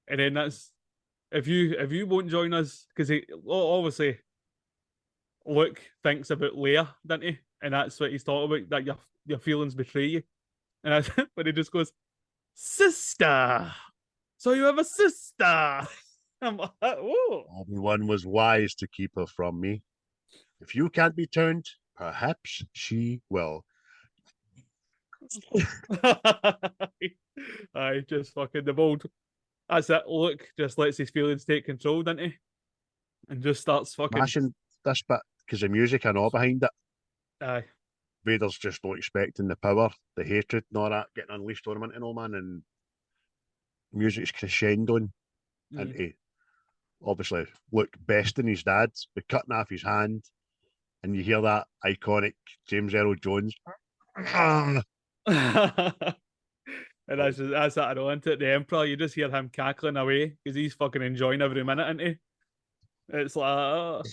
And then that's if you won't join us, because obviously Luke thinks about Leia, doesn't he? And that's what he's talking about, that your feelings betray you. And that's but he just goes, "Sister. So you have a sister." I'm like, "Oh."
Obi-Wan was wise to keep her from me. If you can't be turned, perhaps she will.
Aye, just fucking the bold. That's it. Luke just lets his feelings take control, doesn't he? And just starts fucking
mashing this bit because the music and all behind it.
Aye.
Vader's just not expecting the power, the hatred, and all that getting unleashed on him into no man, and music's crescendoing into obviously Luke besting his dad, the cutting off his hand, and you hear that iconic James Earl Jones.
And that's that at all, isn't it? The Emperor, you just hear him cackling away because he's fucking enjoying every minute, isn't he? It's like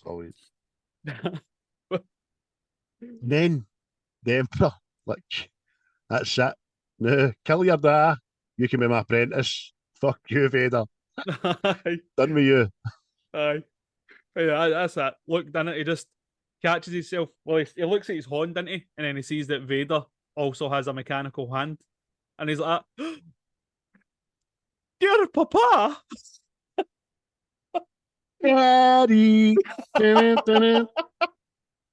always. Then the Emperor, like, "That's it. No, kill your dad. You can be my apprentice. Fuck you, Vader. Done with you."
Aye. Yeah, that's it. Look, done it. He just catches himself. Well, he looks at his horn, doesn't he? And then he sees that Vader also has a mechanical hand. And he's like, "Dear Papa."
Daddy.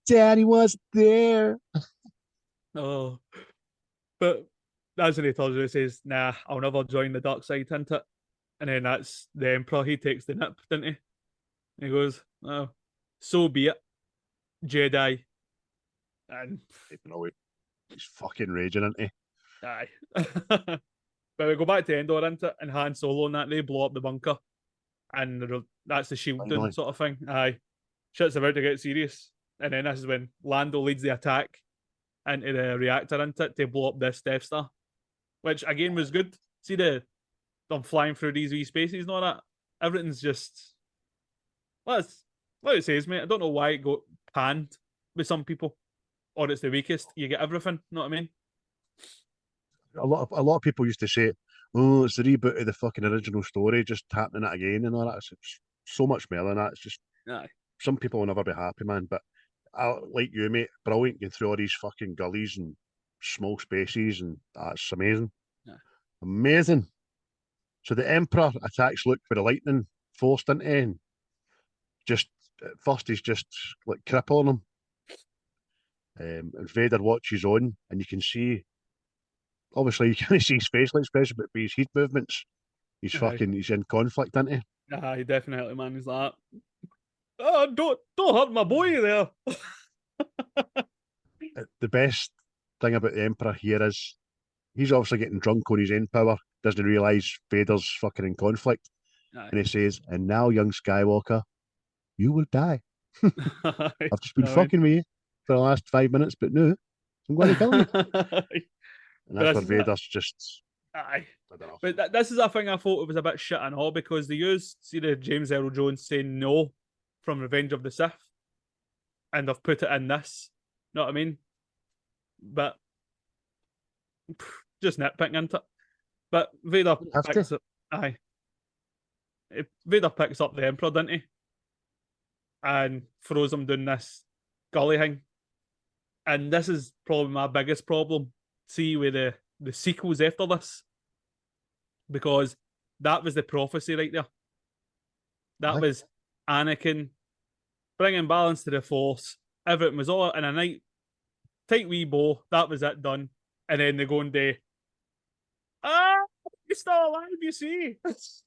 Daddy was there.
Oh, but that's when he tells you, he says, "Nah, I'll never join the dark side, hint it." And then that's the Emperor. He takes the nip, didn't he? He goes, "Oh, so be it, Jedi." And
He's fucking raging, isn't he?
aye. But we go back to Endor, into it, and Han Solo and that they blow up the bunker, and that's the shielding
Finally.
sort of thing. Aye, shit's about to get serious, and then this is when Lando leads the attack into the reactor into it to blow up this Death Star, which again was good. See them flying through these wee spaces and all that. Everything's just what it says, mate. I don't know why it got panned with some people, or it's the weakest. You get everything. You know what I mean?
A lot of people used to say, "Oh, it's the reboot of the fucking original story, just happening it again and all that." It's so much more than that. It's just
Aye.
some people will never be happy, man. But like you, mate, brilliant going through all these fucking gullies and small spaces, and that's amazing,
Aye.
amazing. So the Emperor attacks Luke with a lightning forced into him. Just at first, he's just like crippling him. And Vader watches on, and you can see, obviously, you can't see his facial expression, but his heat movements,
Aye.
he's in conflict, isn't he?
Aye, definitely, man. He's like, oh, don't hurt my boy there.
The best thing about the Emperor here is he's obviously getting drunk on his own power, doesn't realise Vader's fucking in conflict,
Aye.
and he says, "And now, young Skywalker, you will die.
Aye.
I've just been
I mean,
fucking with you for the last 5 minutes, but no, I'm going to kill you." And
but
that's
this
where
is
Vader's just,
aye.
I don't know.
But this is a thing I thought it was a bit shit and all because they used see the James Earl Jones saying no from Revenge of the Sith, and they've put it in this. Know what I mean? But just nitpicking into it. But Vader
Have
picks
to.
up. Aye, Vader picks up the Emperor, didn't he? And throws him down this gully thing. And this is probably my biggest problem. See with the sequels after this, because that was the prophecy right there. That
Aye.
was Anakin bringing balance to the Force. Everything was all in a night, tight wee bow. That was it done. And then they go and do, he's still alive, you see.
That's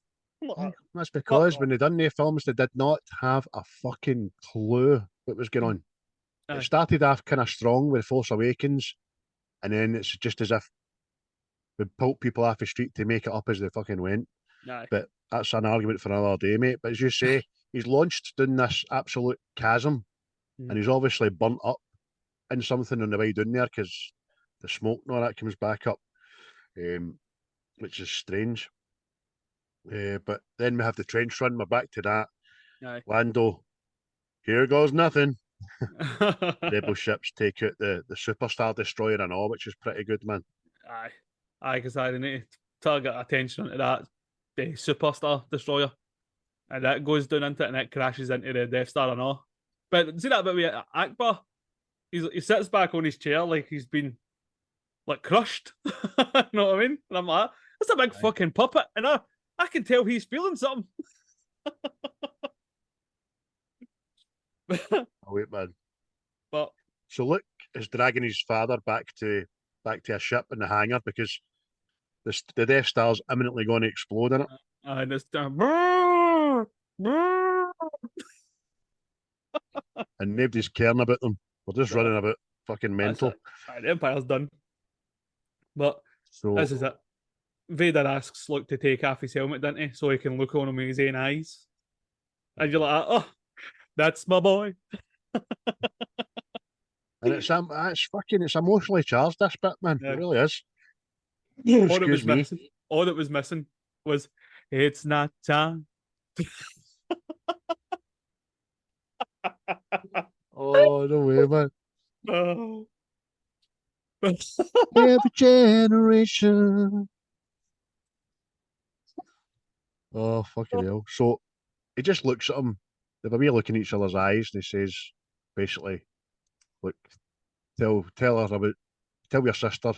because when they done their films, they did not have a fucking clue what was going on.
Aye.
It started off kind of strong with Force Awakens, and then it's just as if we pulled people off the street to make it up as they fucking went.
Aye.
But that's an argument for another day, mate. But as you say, he's launched down this absolute chasm, and he's obviously burnt up in something on the way down there because the smoke and all that comes back up, which is strange. But then we have the trench run. We're back to that.
Aye.
Lando, here goes nothing. Rebel ships take out the Superstar Destroyer and all, which is pretty good, man.
Aye, because I need to target attention onto that the Superstar Destroyer, and that goes down into it and it crashes into the Death Star and all. But see that bit with Akbar? He sits back on his chair like he's been like crushed. You know what I mean? And I'm like, that's a big fucking puppet, and I can tell he's feeling something.
Oh wait, man.
But
so Luke is dragging his father back to a ship in the hangar because the Death Star's imminently going to explode in it.
And it's
and nobody's caring about them. We're just running about fucking mental.
The Empire's done. But
so
this is it. Vader asks Luke to take off his helmet, doesn't he? So he can look on him with his own eyes. And you're like, oh, that's my boy.
And it's emotionally charged, this bit, man. Yeah. It really is.
All that was missing was, it's not time.
Oh, no way, man.
Oh.
Every generation. Oh, fucking hell. So he just looks at him. They've a wee look in each other's eyes, and he says, basically, look, tell your sister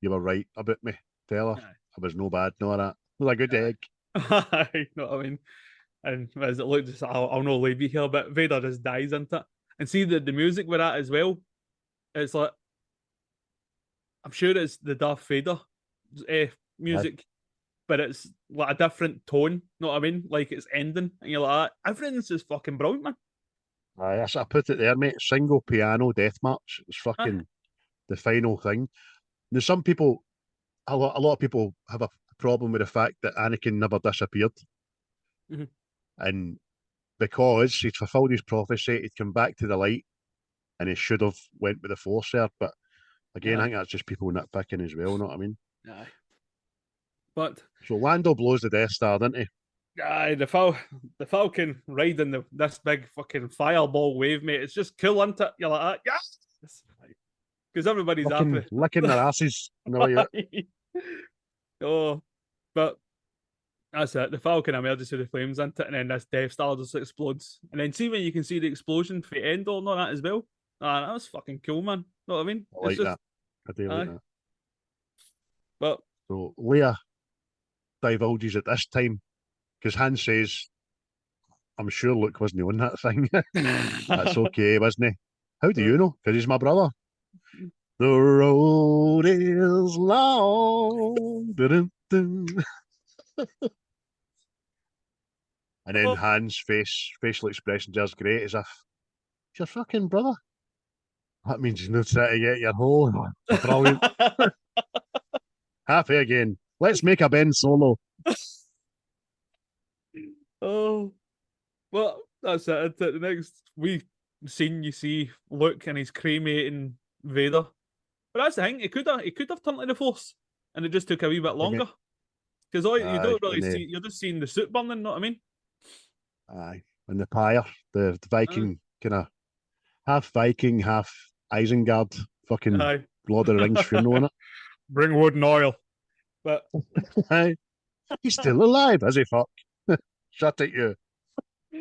you were right about me. Tell her I was no bad, no that. It was a good egg.
You know what I mean? And as it looks, I'll not leave you here, but Vader just dies into it. And see the music with that as well. It's like I'm sure it's the Darth Vader music, but it's like a different tone. Know what I mean? Like it's ending, and you're like, everything's just fucking brilliant, man.
Aye, I put it there, mate. Single piano death match. It's
Aye.
fucking the final thing. There's some people, a lot of people have a problem with the fact that Anakin never disappeared,
Mhm.
and because he'd fulfilled his prophecy, he'd come back to the light, and he should have went with the Force there. But again, I
Aye.
think that's just people nitpicking as well. Know what I mean?
Aye. But
So Lando blows the Death Star, didn't he?
aye, the Falcon riding this big fucking fireball wave, mate. It's just cool, isn't it? You're like, yes, because everybody's happy.
Licking their asses. No, yeah.
Oh, but that's it. The Falcon emerges through the flames, isn't it? And then this Death Star just explodes. And then see when you can see the explosion for Endor and all that as well. Ah, that was fucking cool, man. Know what I mean?
I
It's
like
just
that. I do like
aye.
that.
But
So Leia divulges at this time because Han says, I'm sure Luke wasn't on that thing. That's okay, wasn't he? How do you know? Because he's my brother. The road is long. Dun, dun, dun. And then Han's facial expression is great, as if it's your fucking brother. That means he's not trying to get your hole. Brilliant. Happy again. Let's make a Ben Solo.
oh, well, that's it. The next scene, you see Luke and he's cremating Vader. But that's the thing. He could have turned to the Force, and it just took a wee bit longer. Because you
Aye,
don't really see. You're just seeing the suit burning. Know what I mean?
aye. And the pyre, the
Aye.
Viking, kind of half Viking, half Isengard, fucking
Aye.
Lord of the Rings funeral in it.
Bring wood and oil. But
Aye. He's still alive, is he? Fuck. Shut it, you.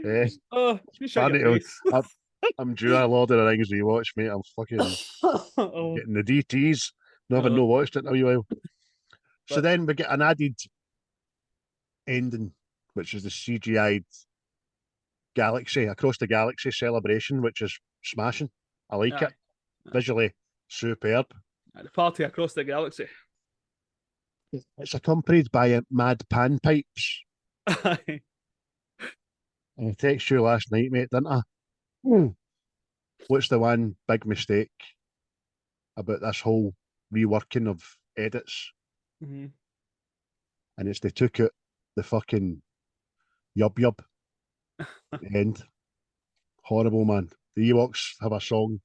Eh,
oh, you shut your
funny,
face.
I'm due a Lord of the Rings rewatch, mate. I'm fucking
oh,
getting the DTs. Never
oh,
no watched it in a while. So
but
then we get an added ending, which is the CGI galaxy across the galaxy celebration, which is smashing. I like it. Visually superb.
at the party across the galaxy.
It's accompanied by mad panpipes.
Aye.
I texted you last night, mate, didn't I? Mm. What's the one big mistake about this whole reworking of edits?
Mhm.
And it's they took it the fucking yub yub end. Horrible, man. The Ewoks have a song.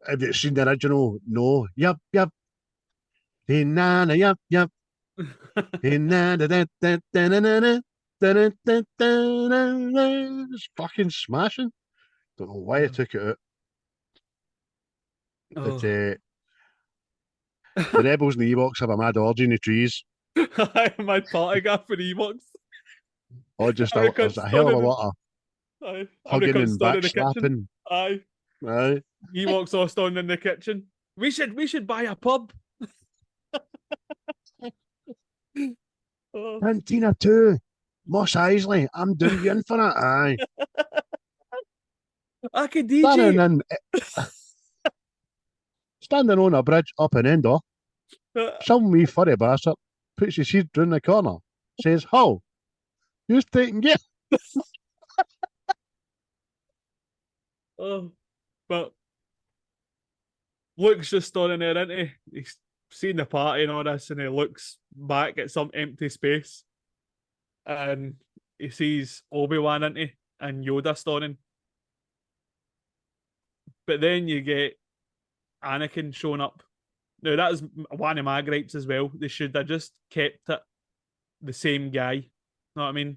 Have you seen the original? No. Yub yub. Hey na na yub yub. Hey na da da da da da da da da da da. It's fucking smashing. Don't know why I took it out. But
oh.
the rebels and the Ewoks have a mad orgy in the trees.
My party guy for the Ewoks.
Or just
Everyone
there's a hell of a
stood
lot of
Aye.
hugging
Everyone
and
stood in the kitchen.
backslapping.
Aye.
Aye.
Ewoks all standing in the kitchen. We should buy a pub. Oh.
Cantina 2. Moss Isley. I'm doing you in for it. Aye.
I could
Standing
DJ.
in standing on a bridge up in Endor, some wee furry bastard puts his head round the corner, says, Ho, who's taking you?
Oh, but Luke's just standing there, isn't he? He's seen the party and all this, and he looks back at some empty space, and he sees Obi-Wan, isn't he? And Yoda standing. But then you get Anakin showing up. Now, that is one of my gripes as well. They should have just kept it the same guy. Know what I mean?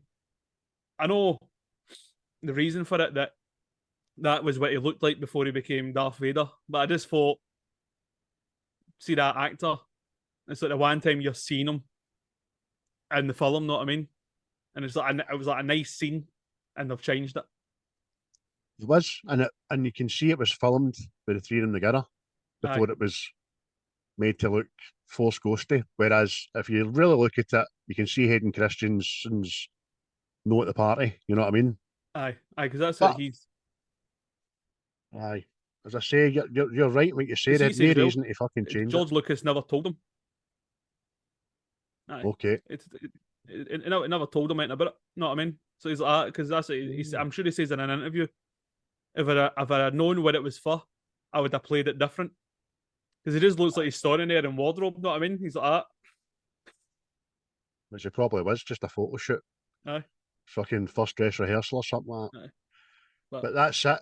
I know the reason for it, that was what he looked like before he became Darth Vader. But I just thought, see that actor? It's like the one time you're seeing him in the film, know what I mean? And it was like a nice scene, and they've changed it.
It was, and you can see it was filmed with the three of them together before it was made to look Force ghosty. Whereas if you really look at it, you can see Hayden Christensen's no at the party. You know what I mean?
Aye, because that's
But-
what he's.
Aye. as I say, you're right when you say
You
that.
see,
No
well,
reason to fucking change
George Lucas never told him.
it. Okay.
It never told him anything about it. Know what I mean? So he's like, because that's what I'm sure he says in an interview. If I had known what it was for, I would have played it different. Because it just looks like he's standing there in wardrobe. Know what I mean? He's like that.
Which it probably was just a photo shoot.
Aye.
Fucking first dress rehearsal or something like that.
Aye.
But that's it.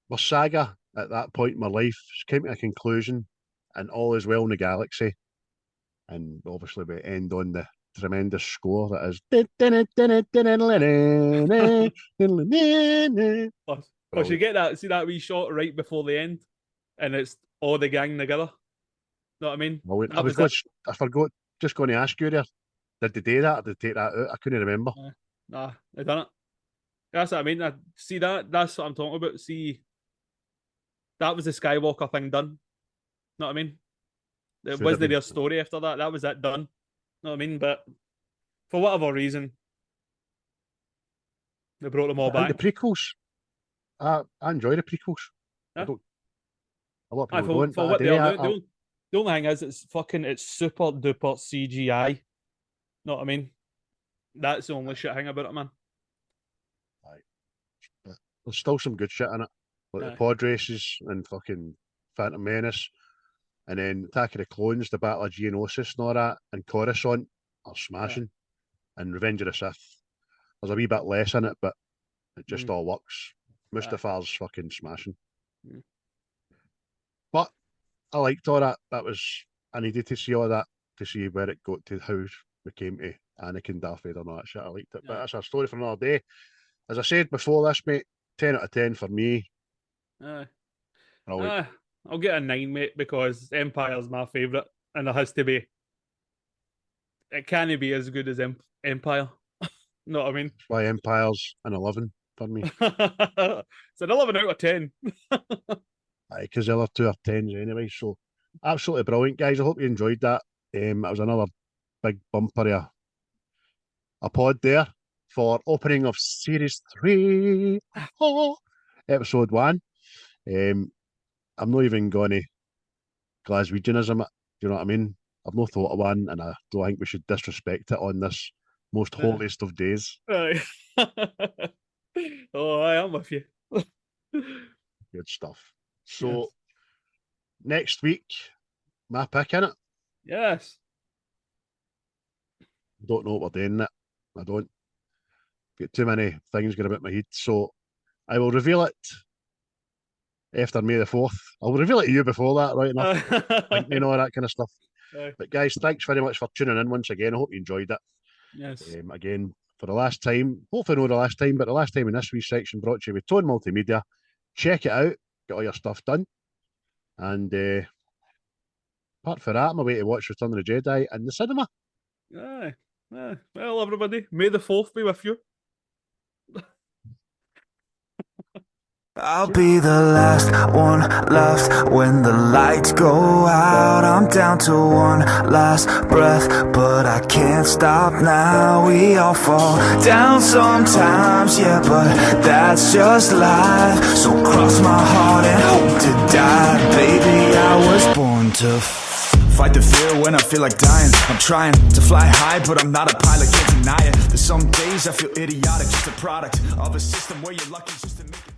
My saga at that point in my life came to a conclusion, and all is well in the galaxy. And obviously, we end on the tremendous score that is.
Plus, you get that, see that wee shot right before the end, and it's all the gang together. Know what I mean?
Well, I forgot just going to ask you there. Did they do that or did they take that out? I couldn't remember.
Nah, they done it. That's what I mean. See that? That's what I'm talking about. See, that was the Skywalker thing done. Know what I mean? It wasn't their story after that. That was that done. Know what I mean? But for whatever reason, they brought them all back.
And the prequels. I enjoy the prequels.
Yeah.
A lot of people don't.
The only thing is, it's super duper CGI. Know what I mean? That's the only shit thing about it, man.
But there's still some good shit in it. Like the pod races and fucking Phantom Menace. And then Attack of the Clones, the Battle of Geonosis and all that, and Coruscant are smashing. And Revenge of the Sith. There's a wee bit less in it, but it just all works. Mustafar's fucking smashing. But I liked all that. I needed to see all that to see where it got to, how we came to Anakin, Darth Vader and all that shit. I liked it. But that's a story for another day. As I said before this, mate, 10 out of 10 for me.
I'll get a 9, mate, because Empire's my favourite, and it has to be. It can't be as good as Empire. Know what I mean?
That's why Empire's an 11 for me.
It's an 11 out of 10.
Because the other two are 10s anyway. So absolutely brilliant, guys. I hope you enjoyed that. It was another big bumper of a pod there for opening of Series 3, Episode 1. I'm not even going to Glaswegianism it. Do you know what I mean? I've no thought of one, and I don't think we should disrespect it on this most holiest of days.
Oh, I am with you.
Good stuff. So, next week, my pick in it.
Yes.
Don't know what we're doing it. I don't get too many things going about my head. So, I will reveal it after May the 4th. I'll reveal it to you before that, right enough. You know, that kind of stuff. But guys, thanks very much for tuning in once again. I hope you enjoyed it.
Yes.
Again, for the last time, hopefully not the last time, but the last time in this wee section brought to you with Tone Multimedia. Check it out. Get all your stuff done. And apart from that, I'm away to watch Return of the Jedi in the cinema.
Well, everybody, May the 4th be with you.
I'll be the last one left when the lights go out. I'm down to one last breath, but I can't stop now. We all fall down sometimes, yeah, but that's just life. So cross my heart and hope to die. Baby, I was born to fight the fear when I feel like dying. I'm trying to fly high, but I'm not a pilot, can't deny it. There's some days I feel idiotic, just a product of a system where you're lucky just to make it.